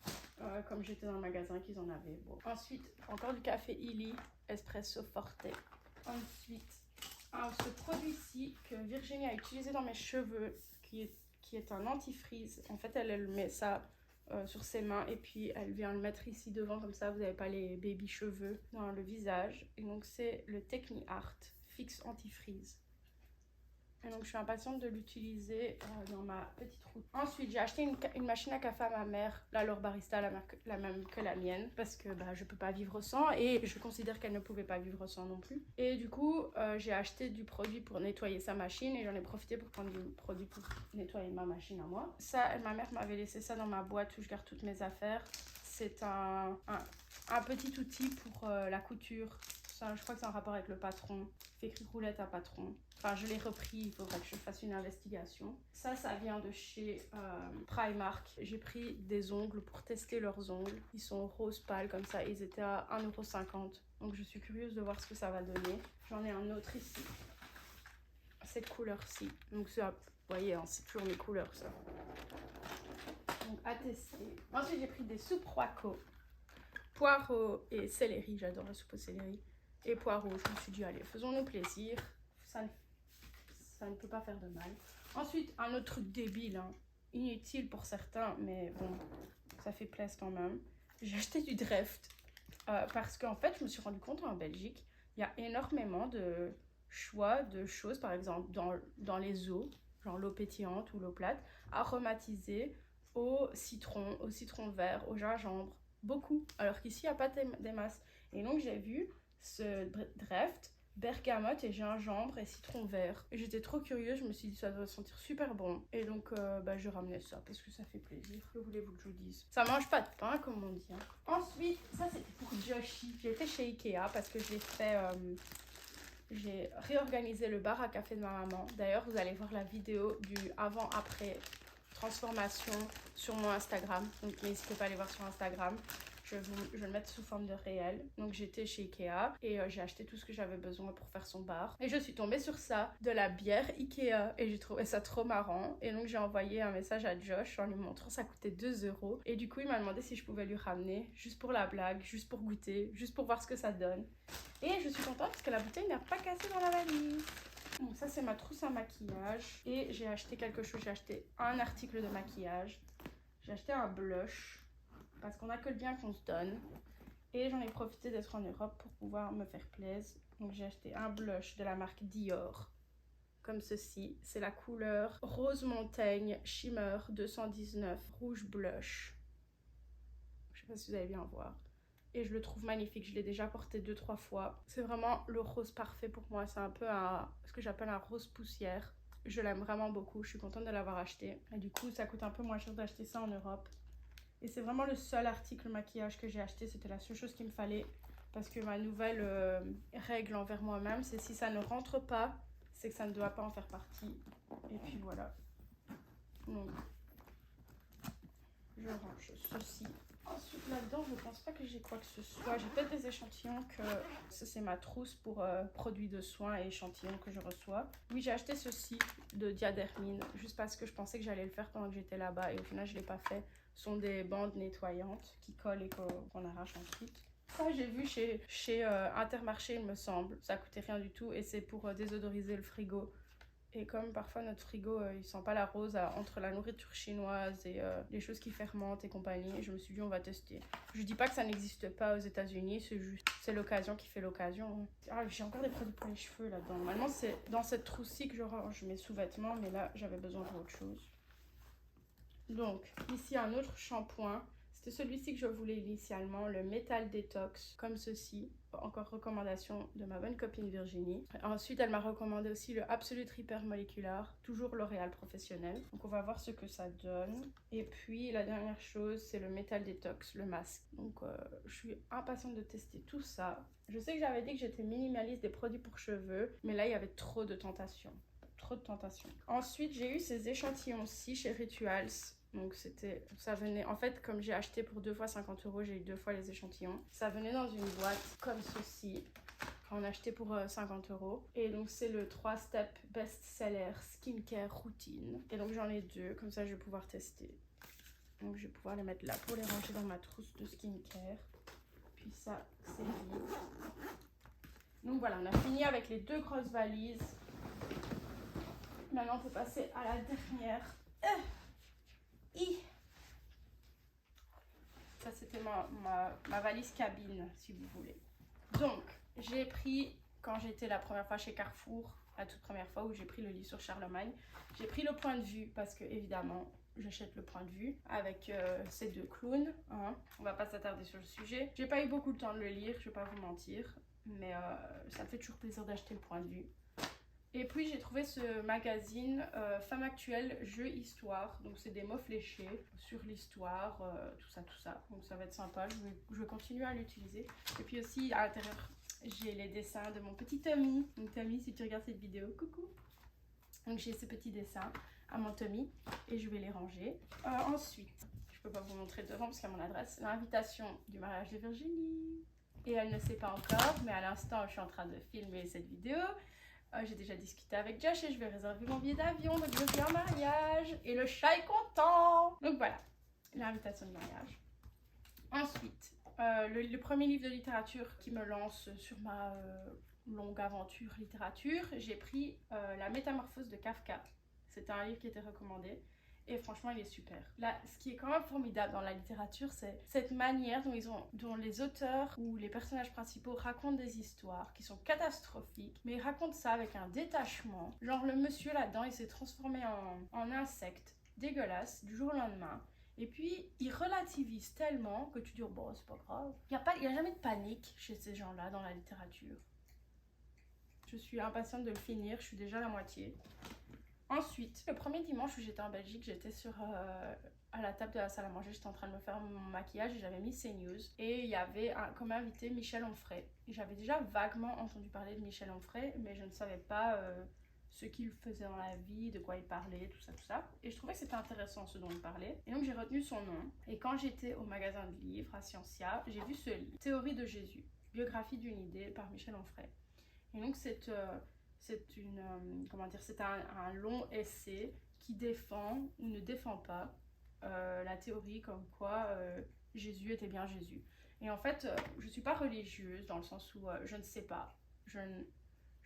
Comme j'étais dans le magasin qu'ils en avaient. Bon. Ensuite, encore du café Illy, espresso forte. Ensuite, ce produit-ci que Virginie a utilisé dans mes cheveux, qui est un antifreeze. En fait, elle met ça sur ses mains et puis elle vient le mettre ici devant, comme ça vous n'avez pas les baby cheveux dans le visage. Et donc, c'est le TechniArt Fix Antifreeze. Et donc je suis impatiente de l'utiliser dans ma petite route. Ensuite j'ai acheté une machine à café à ma mère, la L'Or Barista, la même que la mienne, parce que je peux pas vivre sans et je considère qu'elle ne pouvait pas vivre sans non plus. Et du coup j'ai acheté du produit pour nettoyer sa machine et j'en ai profité pour prendre du produit pour nettoyer ma machine à moi. Ça, ma mère m'avait laissé ça dans ma boîte où je garde toutes mes affaires. C'est un petit outil pour la couture. Ça, je crois que c'est en rapport avec le patron. Fait écrit roulette à patron. Enfin, je l'ai repris, il faudrait que je fasse une investigation. Ça vient de chez Primark. J'ai pris des ongles pour tester leurs ongles. Ils sont rose pâle comme ça. Ils étaient à 1,50 €. Donc, je suis curieuse de voir ce que ça va donner. J'en ai un autre ici. Cette couleur-ci. Donc, ça, vous voyez, hein, c'est toujours mes couleurs, ça. Donc, à tester. Ensuite, j'ai pris des soupes Royco. Poireaux et céleri. J'adore la soupe au céleri. Et poireaux. Je me suis dit, allez, faisons-nous plaisir. Ça ne peut pas faire de mal. Ensuite, un autre truc débile, hein, inutile pour certains, mais bon, ça fait plaisir quand même. J'ai acheté du Dreft parce qu'en fait, je me suis rendu compte en Belgique, il y a énormément de choix de choses, par exemple, dans les eaux, genre l'eau pétillante ou l'eau plate, aromatisées au citron vert, au gingembre, beaucoup. Alors qu'ici, il n'y a pas des masses. Et donc, j'ai vu ce Dreft, bergamote et gingembre et citron vert. J'étais trop curieuse, je me suis dit ça doit sentir super bon. Et donc je ramenais ça parce que ça fait plaisir. Que voulez-vous que je vous dise? Ça mange pas de pain comme on dit. Hein. Ensuite, ça c'était pour Joshi. J'étais chez Ikea parce que j'ai réorganisé le bar à café de ma maman. D'ailleurs, vous allez voir la vidéo du avant-après transformation sur mon Instagram. Donc n'hésitez pas à aller voir sur Instagram. Je vais le mettre sous forme de réel. Donc j'étais chez Ikea et j'ai acheté tout ce que j'avais besoin pour faire son bar. Et je suis tombée sur ça, de la bière Ikea. Et j'ai trouvé ça trop marrant. Et donc j'ai envoyé un message à Josh en lui montrant ça coûtait 2 €. Et du coup il m'a demandé si je pouvais lui ramener, juste pour la blague, juste pour goûter, juste pour voir ce que ça donne. Et je suis contente parce que la bouteille n'a pas cassé dans la valise. Donc ça c'est ma trousse à maquillage. Et j'ai acheté quelque chose, j'ai acheté un article de maquillage. J'ai acheté un blush. Parce qu'on a que le bien qu'on se donne. Et j'en ai profité d'être en Europe pour pouvoir me faire plaisir. Donc j'ai acheté un blush de la marque Dior. Comme ceci. C'est la couleur Rose Montagne Shimmer 219 Rouge Blush. Je sais pas si vous allez bien voir. Et je le trouve magnifique. Je l'ai déjà porté 2-3 fois. C'est vraiment le rose parfait pour moi. C'est un peu ce que j'appelle un rose poussière. Je l'aime vraiment beaucoup. Je suis contente de l'avoir acheté. Et du coup, ça coûte un peu moins cher d'acheter ça en Europe. Et c'est vraiment le seul article maquillage que j'ai acheté. C'était la seule chose qu'il me fallait. Parce que ma nouvelle règle envers moi-même, c'est si ça ne rentre pas, c'est que ça ne doit pas en faire partie. Et puis voilà. Donc, je range ceci. Ensuite, là-dedans, je ne pense pas que j'ai quoi que ce soit. J'ai peut-être des échantillons que... Ça, c'est ma trousse pour produits de soins et échantillons que je reçois. Oui, j'ai acheté ceci de Diadermine. Juste parce que je pensais que j'allais le faire pendant que j'étais là-bas. Et au final, je ne l'ai pas fait. Ce sont des bandes nettoyantes qui collent et qu'on arrache ensuite. Ça, j'ai vu chez Intermarché, il me semble. Ça coûtait rien du tout et c'est pour désodoriser le frigo. Et comme parfois notre frigo, il sent pas la rose entre la nourriture chinoise et les choses qui fermentent et compagnie, je me suis dit on va tester. Je dis pas que ça n'existe pas aux États-Unis, c'est l'occasion qui fait l'occasion. Ah, j'ai encore des produits pour les cheveux là-dedans. Normalement, c'est dans cette trousse-ci que je range mes sous-vêtements, mais là, j'avais besoin d'autre chose. Donc, ici un autre shampoing. C'était celui-ci que je voulais initialement, le Metal Detox, comme ceci. Encore recommandation de ma bonne copine Virginie. Ensuite, elle m'a recommandé aussi le Absolute Repair Molecular, toujours L'Oréal Professionnel. Donc, on va voir ce que ça donne. Et puis, la dernière chose, c'est le Metal Detox, le masque. Donc, je suis impatiente de tester tout ça. Je sais que j'avais dit que j'étais minimaliste des produits pour cheveux, mais là, il y avait trop de tentations. Trop de tentations. Ensuite, j'ai eu ces échantillons-ci chez Rituals. Donc ça venait, en fait, comme j'ai acheté pour 2 fois 50 €, j'ai eu 2 fois les échantillons. Ça venait dans une boîte comme ceci. On a acheté pour 50 €. Et donc c'est le 3-step best-seller skincare routine. Et donc j'en ai 2, comme ça je vais pouvoir tester. Donc je vais pouvoir les mettre là pour les ranger dans ma trousse de skincare. Puis ça, c'est vide. Donc voilà, on a fini avec les 2 grosses valises. Maintenant, on peut passer à la dernière. Ça, c'était ma valise cabine, si vous voulez. Donc, j'ai pris, quand j'étais la première fois chez Carrefour, la toute première fois où j'ai pris le livre sur Charlemagne, j'ai pris le point de vue parce que, évidemment, j'achète le point de vue avec ces 2 clowns. Hein. On va pas s'attarder sur le sujet. J'ai pas eu beaucoup de temps de le lire, je vais pas vous mentir, mais ça me fait toujours plaisir d'acheter le point de vue. Et puis j'ai trouvé ce magazine Femme Actuelle, Jeux Histoire. Donc c'est des mots fléchés sur l'histoire, tout ça. Donc ça va être sympa, je vais continuer à l'utiliser. Et puis aussi à l'intérieur, j'ai les dessins de mon petit Tommy. Donc Tommy, si tu regardes cette vidéo, coucou. Donc j'ai ces petits dessins à mon Tommy et je vais les ranger. Ensuite, je peux pas vous montrer devant parce qu'il y a mon adresse, l'invitation du mariage de Virginie. Et elle ne sait pas encore, mais à l'instant je suis en train de filmer cette vidéo. J'ai déjà discuté avec Josh et je vais réserver mon billet d'avion, donc je viens en mariage et le chat est content. Donc voilà, l'invitation de mariage. Ensuite, le premier livre de littérature qui me lance sur ma longue aventure littérature, j'ai pris La Métamorphose de Kafka. C'était un livre qui était recommandé. Et franchement, il est super. Là, ce qui est quand même formidable dans la littérature, c'est cette manière dont les auteurs ou les personnages principaux racontent des histoires qui sont catastrophiques, mais ils racontent ça avec un détachement. Genre, le monsieur là-dedans, il s'est transformé en insecte dégueulasse du jour au lendemain. Et puis, il relativise tellement que tu dis, oh, bon, c'est pas grave. Il n'y a jamais de panique chez ces gens-là dans la littérature. Je suis impatiente de le finir, je suis déjà à la moitié. Ensuite, le premier dimanche où j'étais en Belgique, j'étais à la table de la salle à manger, j'étais en train de me faire mon maquillage et j'avais mis CNews. Et il y avait comme invité Michel Onfray. J'avais déjà vaguement entendu parler de Michel Onfray, mais je ne savais pas ce qu'il faisait dans la vie, de quoi il parlait, tout ça. Et je trouvais que c'était intéressant ce dont il parlait. Et donc j'ai retenu son nom. Et quand j'étais au magasin de livres à Scientia, j'ai vu ce livre, Théorie de Jésus, biographie d'une idée par Michel Onfray. Et donc c'est un long essai qui défend ou ne défend pas la théorie comme quoi Jésus était bien Jésus. Et en fait, je ne suis pas religieuse dans le sens où je ne sais pas. Je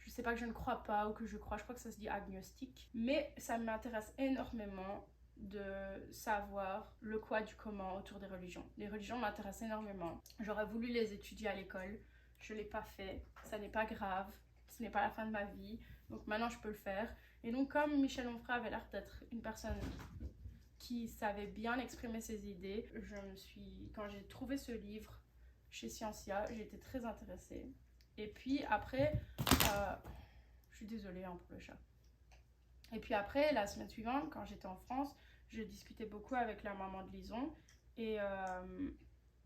sais pas que je ne crois pas ou que je crois que ça se dit agnostique. Mais ça m'intéresse énormément de savoir le quoi du comment autour des religions. Les religions m'intéressent énormément. J'aurais voulu les étudier à l'école. Je ne l'ai pas fait. Ça n'est pas grave. Ce n'est pas la fin de ma vie. Donc maintenant je peux le faire. Et donc comme Michel Onfray avait l'air d'être une personne qui savait bien exprimer ses idées, quand j'ai trouvé ce livre chez Scientia, j'ai été très intéressée. Et puis après, je suis désolée pour le chat. Et puis après, la semaine suivante, quand j'étais en France, je discutais beaucoup avec la maman de Lison. Et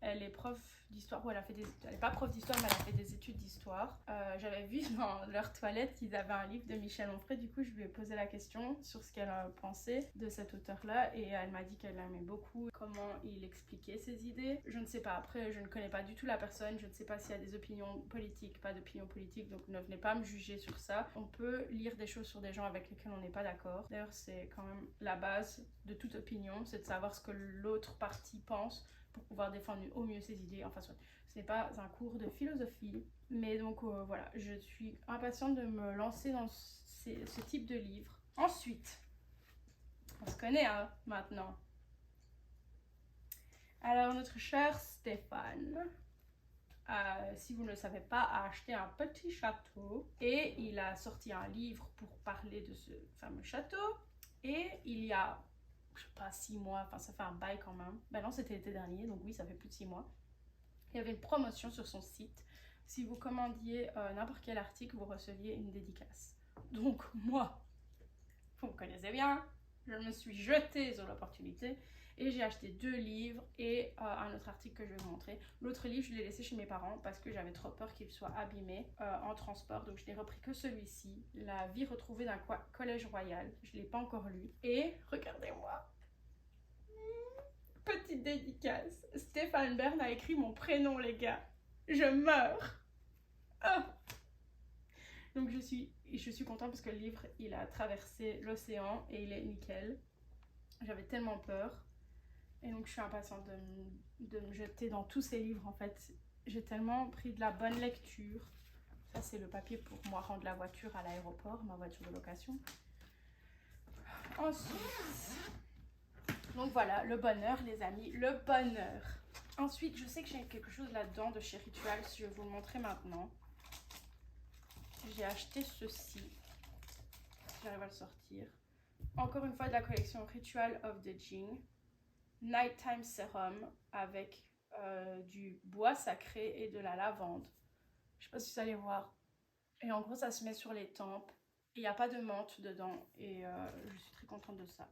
elle est prof d'histoire, elle n'est pas prof d'histoire, mais elle a fait des études d'histoire. J'avais vu dans leur toilette qu'ils avaient un livre de Michel Onfray, du coup je lui ai posé la question sur ce qu'elle pensait de cet auteur-là et elle m'a dit qu'elle aimait beaucoup comment il expliquait ses idées. Je ne sais pas, après je ne connais pas du tout la personne, je ne sais pas s'il y a des opinions politiques, pas d'opinions politiques, donc ne venez pas me juger sur ça. On peut lire des choses sur des gens avec lesquels on n'est pas d'accord. D'ailleurs c'est quand même la base de toute opinion, c'est de savoir ce que l'autre partie pense pour pouvoir défendre au mieux ses idées. Enfin, ce n'est pas un cours de philosophie. Mais donc, voilà, je suis impatiente de me lancer dans ce type de livre. Ensuite, on se connaît maintenant. Alors, notre cher Stéphane, si vous ne le savez pas, a acheté un petit château. Et il a sorti un livre pour parler de ce fameux château. Et il y a je sais pas, 6 mois, enfin ça fait un bail quand même. Ben non, c'était l'été dernier, donc oui, ça fait plus de 6 mois. Il y avait une promotion sur son site. Si vous commandiez n'importe quel article, vous receviez une dédicace. Donc moi, vous me connaissez bien, je me suis jetée sur l'opportunité et j'ai acheté 2 livres et un autre article que je vais vous montrer. L'autre livre, je l'ai laissé chez mes parents parce que j'avais trop peur qu'il soit abîmé en transport, donc je n'ai repris que celui-ci, La vie retrouvée d'un collège royal. Je ne l'ai pas encore lu. Et regardez-moi, petite dédicace. Stéphane Bern a écrit mon prénom, les gars. Je meurs. Oh. Donc je suis contente parce que le livre, il a traversé l'océan et il est nickel. J'avais tellement peur. Et donc je suis impatiente de me jeter dans tous ces livres en fait. J'ai tellement pris de la bonne lecture. Ça c'est le papier pour moi rendre la voiture à l'aéroport, ma voiture de location. Ensuite, donc voilà, le bonheur les amis, le bonheur. Ensuite, je sais que j'ai quelque chose là-dedans de chez Ritual, je vais vous le montrer maintenant. J'ai acheté ceci. J'arrive à le sortir. Encore une fois de la collection Ritual of the Jing. Nighttime Serum avec du bois sacré et de la lavande. Je sais pas si vous allez voir. Et en gros, ça se met sur les tempes. Il n'y a pas de menthe dedans. Et je suis très contente de ça.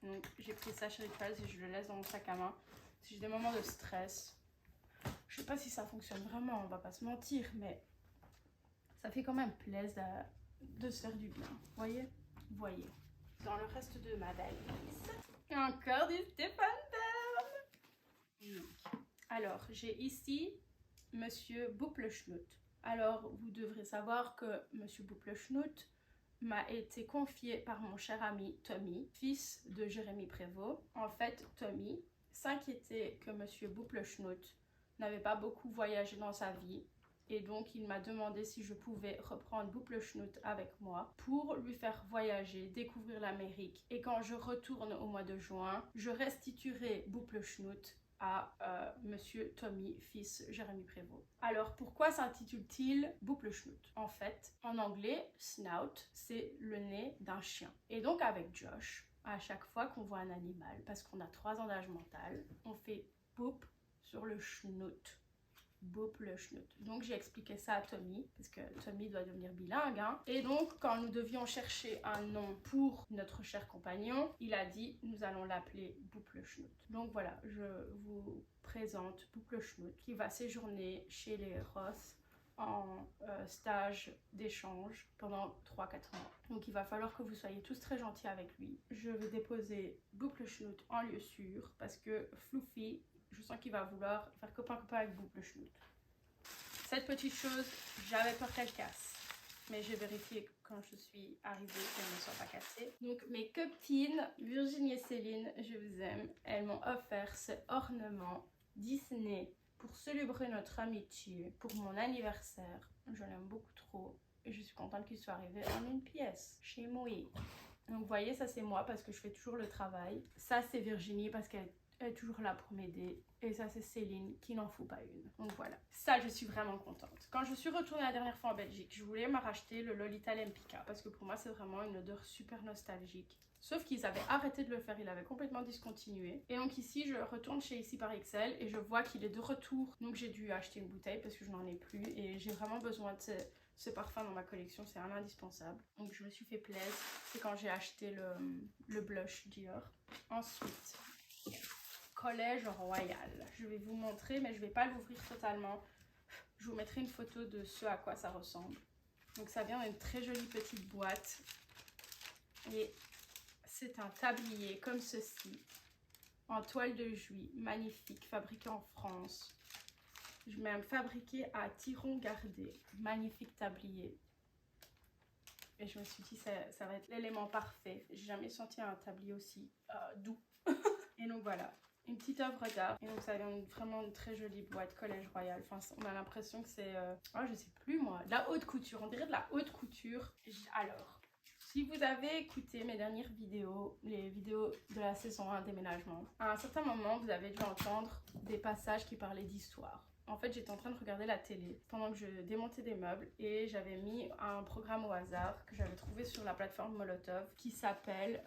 Donc j'ai pris ça chez Ritual et je le laisse dans mon sac à main. Si j'ai des moments de stress. Je sais pas si ça fonctionne vraiment, on va pas se mentir. Mais ça fait quand même plaisir de se faire du bien. Voyez? Voyez. Dans le reste de ma valise. Encore du Stéphane Bern. Alors, j'ai ici Monsieur Bouple-Schnout. Alors, vous devrez savoir que Monsieur Bouple-Schnout m'a été confié par mon cher ami Tommy, fils de Jérémy Prévost. En fait, Tommy s'inquiétait que Monsieur Bouple-Schnout n'avait pas beaucoup voyagé dans sa vie. Et donc, il m'a demandé si je pouvais reprendre Bouple-Schnout avec moi pour lui faire voyager, découvrir l'Amérique. Et quand je retourne au mois de juin, je restituerai Bouple-Schnout à Monsieur Tommy, fils Jérémy Prévost. Alors, pourquoi s'intitule-t-il Bouple-Schnout? En fait, en anglais, snout, c'est le nez d'un chien. Et donc, avec Josh, à chaque fois qu'on voit un animal, parce qu'on a 3 ans d'âge mental, on fait Boup sur le schnout. Bouple-Schnout. Donc j'ai expliqué ça à Tommy, parce que Tommy doit devenir bilingue. Hein. Et donc quand nous devions chercher un nom pour notre cher compagnon, il a dit nous allons l'appeler Bouple-Schnout. Donc voilà, je vous présente Bouple-Schnout qui va séjourner chez les Ross en stage d'échange pendant 3-4 mois. Donc il va falloir que vous soyez tous très gentils avec lui. Je vais déposer Bouple-Schnout en lieu sûr parce que Fluffy, je sens qu'il va vouloir faire copain-copain avec Bouple-Schnout. Cette petite chose, j'avais peur qu'elle casse. Mais j'ai vérifié quand je suis arrivée qu'elle ne soit pas cassée. Donc mes copines, Virginie et Céline, je vous aime. Elles m'ont offert ce ornement Disney pour célébrer notre amitié, pour mon anniversaire. Je l'aime beaucoup trop. Et je suis contente qu'il soit arrivé en une pièce, chez moi. Donc vous voyez, ça c'est moi parce que je fais toujours le travail. Ça c'est Virginie parce qu'elle est toujours là pour m'aider. Et ça c'est Céline qui n'en fout pas une. Donc voilà, ça je suis vraiment contente. Quand je suis retournée la dernière fois en Belgique, je voulais me racheter le Lolita Lempicka parce que pour moi c'est vraiment une odeur super nostalgique. Sauf qu'ils avaient arrêté de le faire, il avait complètement discontinué. Et donc ici je retourne chez Ici par XL et je vois qu'il est de retour. Donc j'ai dû acheter une bouteille parce que je n'en ai plus et j'ai vraiment besoin de ce parfum dans ma collection, c'est un indispensable. Donc je me suis fait plaisir, c'est quand j'ai acheté le blush Dior. Ensuite, Collège Royal. Je vais vous montrer, mais je ne vais pas l'ouvrir totalement. Je vous mettrai une photo de ce à quoi ça ressemble. Donc ça vient d'une très jolie petite boîte. Et c'est un tablier comme ceci, en toile de Jouy, magnifique, fabriqué en France. Je mets un fabriqué à Tiron-Gardé, magnifique tablier. Et je me suis dit, ça va être l'élément parfait. J'ai jamais senti un tablier aussi doux. Et donc voilà, une petite œuvre d'art. Et donc ça vient vraiment une très jolie boîte Collège Royal. Enfin, on a l'impression que c'est, je sais plus moi, de la haute couture. On dirait de la haute couture. Alors, si vous avez écouté mes dernières vidéos, les vidéos de la saison 1 déménagement, à un certain moment, vous avez dû entendre des passages qui parlaient d'histoire. En fait, j'étais en train de regarder la télé pendant que je démontais des meubles et j'avais mis un programme au hasard que j'avais trouvé sur la plateforme Molotov qui s'appelle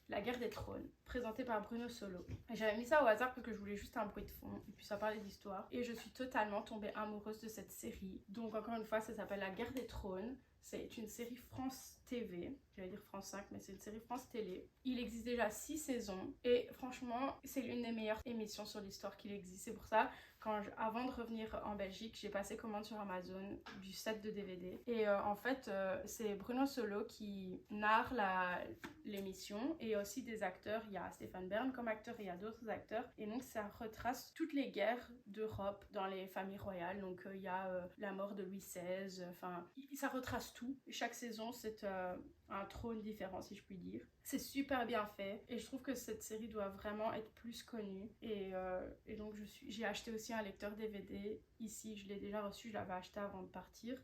La Guerre des Trônes, présenté par Bruno Solo. Et j'avais mis ça au hasard parce que je voulais juste un bruit de fond et puis ça parlait d'histoire. Et je suis totalement tombée amoureuse de cette série. Donc encore une fois, ça s'appelle La Guerre des Trônes. C'est une série France TV, j'allais dire France 5, mais c'est une série France Télé. Il existe déjà 6 saisons et franchement, c'est l'une des meilleures émissions sur l'histoire qu'il existe. C'est pour ça, avant de revenir en Belgique, j'ai passé commande sur Amazon du set de DVD. Et en fait, c'est Bruno Solo qui narre l'émission et aussi des acteurs. Il y a Stéphane Bern comme acteur et il y a d'autres acteurs. Et donc, ça retrace toutes les guerres d'Europe dans les familles royales. Donc, il y a la mort de Louis XVI. Enfin, ça retrace tout. Et chaque saison, c'est un trône différent, si je puis dire. C'est super bien fait et je trouve que cette série doit vraiment être plus connue. Et donc, j'ai acheté aussi un lecteur DVD. Ici, je l'ai déjà reçu, je l'avais acheté avant de partir,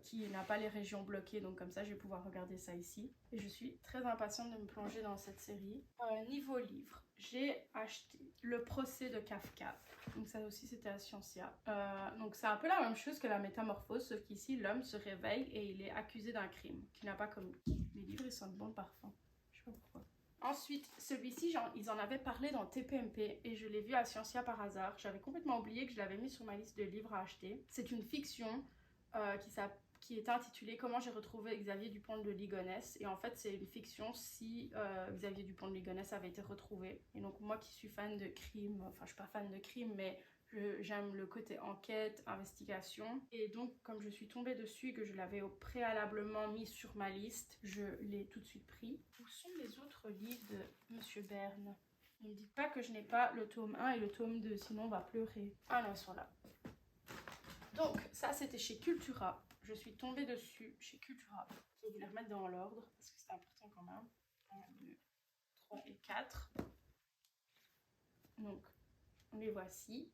qui n'a pas les régions bloquées, donc comme ça, je vais pouvoir regarder ça ici. Et je suis très impatiente de me plonger dans cette série. Niveau livre, j'ai acheté Le procès de Kafka. Donc ça aussi, c'était à Scientia. Donc c'est un peu la même chose que La Métamorphose, sauf qu'ici, l'homme se réveille et il est accusé d'un crime qu'il n'a pas commis. Les livres, ils sentent bon le parfum. Je sais pas pourquoi. Ensuite, celui-ci, ils en avaient parlé dans TPMP et je l'ai vu à Scientia par hasard. J'avais complètement oublié que je l'avais mis sur ma liste de livres à acheter. C'est une fiction qui est intitulée Comment j'ai retrouvé Xavier Dupont de Ligonnès. Et en fait, c'est une fiction si Xavier Dupont de Ligonnès avait été retrouvé. Et donc, moi qui suis fan de crime, enfin, je suis pas fan de crime, mais j'aime le côté enquête, investigation. Et donc, comme je suis tombée dessus et que je l'avais préalablement mis sur ma liste, je l'ai tout de suite pris. Où sont les autres livres de Monsieur Bern? Ne me dites pas que je n'ai pas le tome 1 et le tome 2, sinon on va pleurer. Ah non, ils sont là. Donc, ça, c'était chez Cultura. Je suis tombée dessus chez Cultura. Je vais les remettre dans l'ordre parce que c'est important quand même. 1, 2, 3 et 4. Donc, les voici.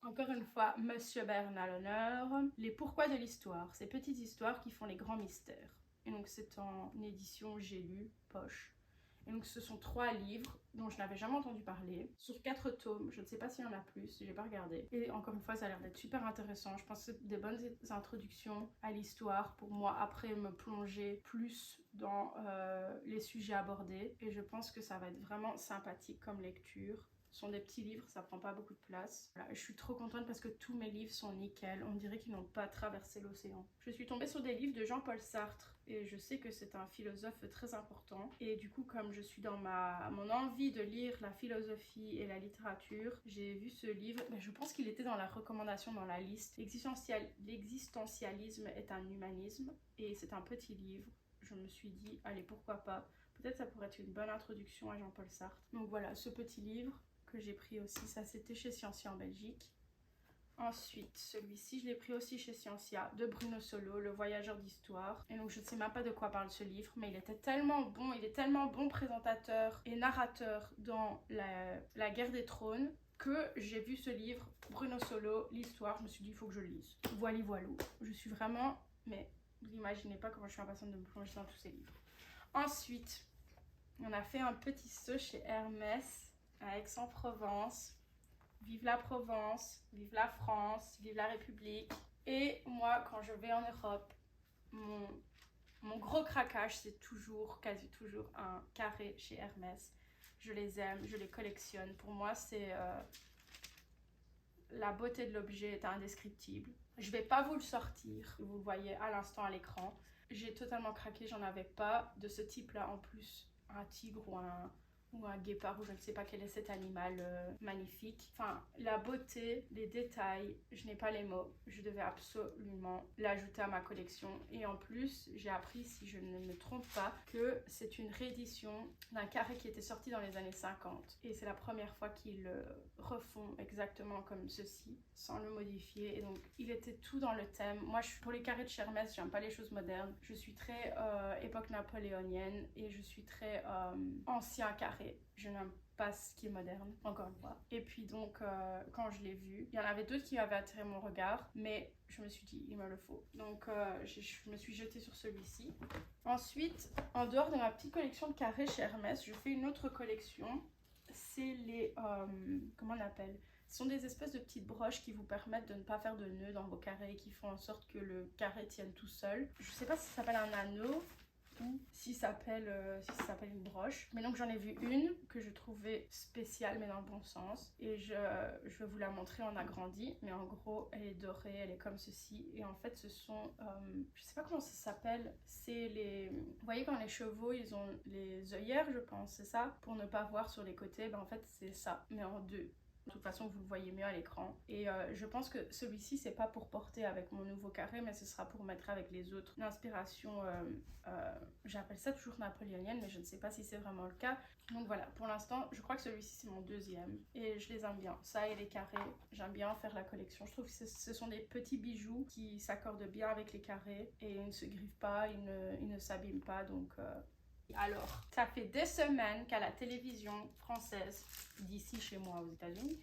Encore une fois, Monsieur Bern à l'honneur. Les pourquoi de l'histoire, ces petites histoires qui font les grands mystères. Et donc c'est en édition J'ai lu, poche. Et donc ce sont 3 livres dont je n'avais jamais entendu parler, sur 4 tomes, je ne sais pas s'il y en a plus, j'ai pas regardé. Et encore une fois, ça a l'air d'être super intéressant, je pense que c'est des bonnes introductions à l'histoire pour moi après me plonger plus dans les sujets abordés. Et je pense que ça va être vraiment sympathique comme lecture. Ce sont des petits livres, ça prend pas beaucoup de place. Voilà, je suis trop contente parce que tous mes livres sont nickel. On dirait qu'ils n'ont pas traversé l'océan. Je suis tombée sur des livres de Jean-Paul Sartre et je sais que c'est un philosophe très important. Et du coup, comme je suis dans mon envie de lire la philosophie et la littérature, j'ai vu ce livre. Ben, je pense qu'il était dans la recommandation dans la liste. L'existentialisme est un humanisme et c'est un petit livre. Je me suis dit, allez, pourquoi pas. Peut-être ça pourrait être une bonne introduction à Jean-Paul Sartre. Donc voilà, ce petit livre que j'ai pris aussi, ça c'était chez Scientia en Belgique. Ensuite, celui-ci, je l'ai pris aussi chez Scientia, de Bruno Solo, Le Voyageur d'Histoire. Et donc, je ne sais même pas de quoi parle ce livre, mais il était tellement bon, il est tellement bon présentateur et narrateur dans la Guerre des Trônes que j'ai vu ce livre, Bruno Solo, l'histoire, je me suis dit, il faut que je le lise. Voilà, voilou. Je suis vraiment, mais vous n'imaginez pas comment je suis impatiente de me plonger dans tous ces livres. Ensuite, on a fait un petit saut chez Hermès à Aix-en-Provence. Vive la Provence, vive la France, vive la République. Et moi, quand je vais en Europe, mon gros craquage, c'est quasi toujours un carré chez Hermès. Je les aime, je les collectionne. Pour moi, c'est la beauté de l'objet est indescriptible. Je vais pas vous le sortir, vous le voyez à l'instant à l'écran. J'ai totalement craqué, j'en avais pas de ce type-là en plus. Un tigre ou un guépard, ou je ne sais pas quel est cet animal magnifique. Enfin, la beauté, les détails, je n'ai pas les mots. Je devais absolument l'ajouter à ma collection. Et en plus, j'ai appris, si je ne me trompe pas, que c'est une réédition d'un carré qui était sorti dans les années 50. Et c'est la première fois qu'ils le refont exactement comme ceci, sans le modifier. Et donc, il était tout dans le thème. Moi, pour les carrés de Hermès, j'aime pas les choses modernes. Je suis très époque napoléonienne et je suis très ancien carré. Je n'aime pas ce qui est moderne, encore une fois. Et puis donc, quand je l'ai vu, il y en avait d'autres qui avaient attiré mon regard, mais je me suis dit, il me le faut. Donc, je me suis jetée sur celui-ci. Ensuite, en dehors de ma petite collection de carrés chez Hermès, je fais une autre collection. C'est les... comment on appelle ? Ce sont des espèces de petites broches qui vous permettent de ne pas faire de nœuds dans vos carrés, qui font en sorte que le carré tienne tout seul. Je sais pas si ça s'appelle un anneau, ou si ça s'appelle une broche. Mais donc j'en ai vu une que je trouvais spéciale mais dans le bon sens. Et je vais vous la montrer en agrandi. Mais en gros, elle est dorée, elle est comme ceci. Et en fait, ce sont, je sais pas comment ça s'appelle. C'est les... Vous voyez quand les chevaux, ils ont les œillères, je pense, c'est ça? Pour ne pas voir sur les côtés, ben en fait c'est ça, mais en deux. De toute façon, vous le voyez mieux à l'écran. Et je pense que celui-ci, c'est pas pour porter avec mon nouveau carré, mais ce sera pour mettre avec les autres. L'inspiration, j'appelle ça toujours napoléonienne, mais je ne sais pas si c'est vraiment le cas. Donc voilà, pour l'instant, je crois que celui-ci, c'est mon deuxième. Et je les aime bien. Ça et les carrés, j'aime bien faire la collection. Je trouve que ce sont des petits bijoux qui s'accordent bien avec les carrés. Et ils ne se griffent pas, ils ne s'abîment pas, donc... Alors, ça fait des semaines qu'à la télévision française, d'ici chez moi aux États-Unis,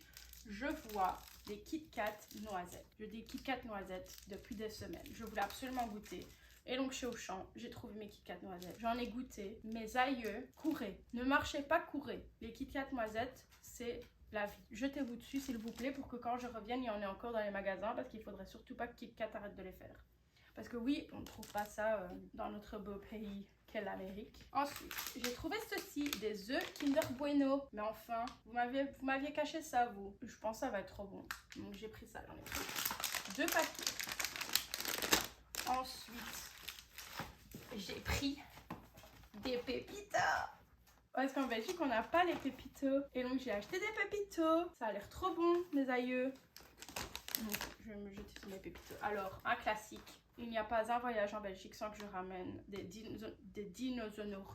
je vois des Kit Kat noisettes. Je dis Kit Kat noisettes depuis des semaines. Je voulais absolument goûter. Et donc chez Auchan, j'ai trouvé mes Kit Kat noisettes. J'en ai goûté. Mes aïeux, courez. Ne marchez pas, courez. Les Kit Kat noisettes, c'est la vie. Jetez-vous dessus s'il vous plaît pour que quand je revienne, il y en ait encore dans les magasins parce qu'il faudrait surtout pas que Kit Kat arrête de les faire. Parce que oui, on ne trouve pas ça dans notre beau pays qu'est l'Amérique. Ensuite, j'ai trouvé ceci, des œufs Kinder Bueno. Mais enfin, vous m'aviez caché ça, vous. Je pense que ça va être trop bon. Donc j'ai pris ça, j'en ai pris 2 paquets. Ensuite, j'ai pris des pépitos. Parce qu'en Belgique, on n'a pas les pépitos. Et donc j'ai acheté des pépitos. Ça a l'air trop bon, mes aïeux. Donc je vais me jeter sur mes pépitos. Alors, un classique. Il n'y a pas un voyage en Belgique sans que je ramène des dinosaures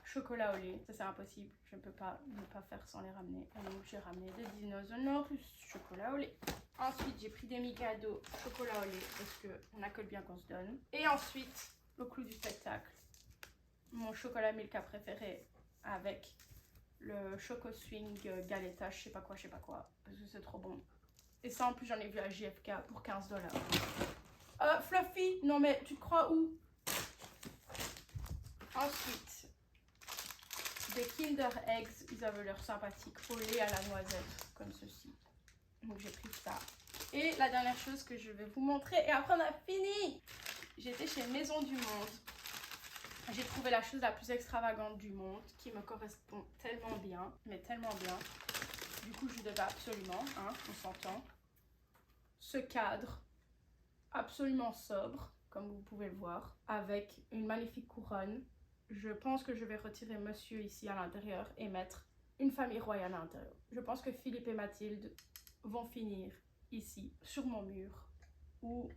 chocolat au lait. Ça c'est impossible, je ne peux pas ne pas faire sans les ramener. Et donc j'ai ramené des dinosaures chocolat au lait. Ensuite j'ai pris des Mikado chocolat au lait parce qu'on n'a que le bien qu'on se donne. Et ensuite, au clou du spectacle, mon chocolat Milka préféré avec le Choco Swing Galetta, je sais pas quoi, parce que c'est trop bon. Et ça en plus j'en ai vu à JFK pour 15 $. Fluffy, non mais tu te crois où? Ensuite, des Kinder Eggs, ils avaient l'air sympathiques, au lait à la noisette, comme ceci. Donc j'ai pris ça. Et la dernière chose que je vais vous montrer, et après on a fini. J'étais chez Maison du Monde. J'ai trouvé la chose la plus extravagante du monde, qui me correspond tellement bien, mais tellement bien. Du coup je devais absolument, hein, on s'entend, ce cadre absolument sobre, comme vous pouvez le voir, avec une magnifique couronne. Je pense que je vais retirer monsieur ici à l'intérieur et mettre une famille royale à l'intérieur. Je pense que Philippe et Mathilde vont finir ici, sur mon mur, où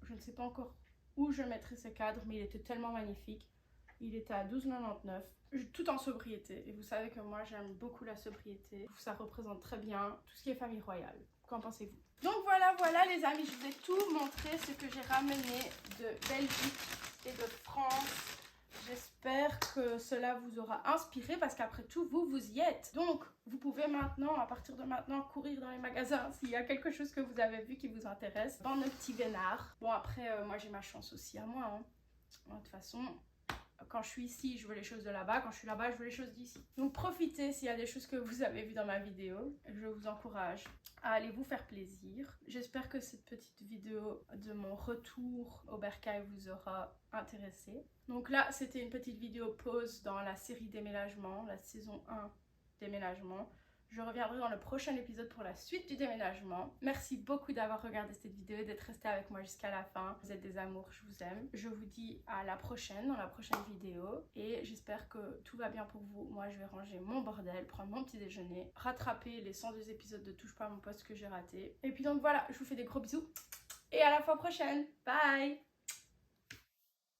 je ne sais pas encore où je mettrai ce cadre, mais il était tellement magnifique. Il était à 12,99 €, tout en sobriété. Et vous savez que moi, j'aime beaucoup la sobriété. Ça représente très bien tout ce qui est famille royale. Qu'en pensez-vous? Donc voilà les amis, je vous ai tout montré ce que j'ai ramené de Belgique et de France. J'espère que cela vous aura inspiré parce qu'après tout, vous y êtes. Donc, vous pouvez maintenant, à partir de maintenant, courir dans les magasins s'il y a quelque chose que vous avez vu qui vous intéresse. Dans nos petits vénards. Bon, après, moi j'ai ma chance aussi à moi. Hein. De toute façon... Quand je suis ici, je veux les choses de là-bas. Quand je suis là-bas, je veux les choses d'ici. Donc profitez s'il y a des choses que vous avez vues dans ma vidéo. Je vous encourage à aller vous faire plaisir. J'espère que cette petite vidéo de mon retour au bercail vous aura intéressé. Donc là, c'était une petite vidéo pause dans la série déménagement, la saison 1 déménagement. Je reviendrai dans le prochain épisode pour la suite du déménagement. Merci beaucoup d'avoir regardé cette vidéo et d'être resté avec moi jusqu'à la fin. Vous êtes des amours, je vous aime. Je vous dis à la prochaine, dans la prochaine vidéo. Et j'espère que tout va bien pour vous. Moi, je vais ranger mon bordel, prendre mon petit déjeuner, rattraper les 102 épisodes de Touche pas à mon poste que j'ai raté. Et puis donc voilà, je vous fais des gros bisous. Et à la fois prochaine. Bye!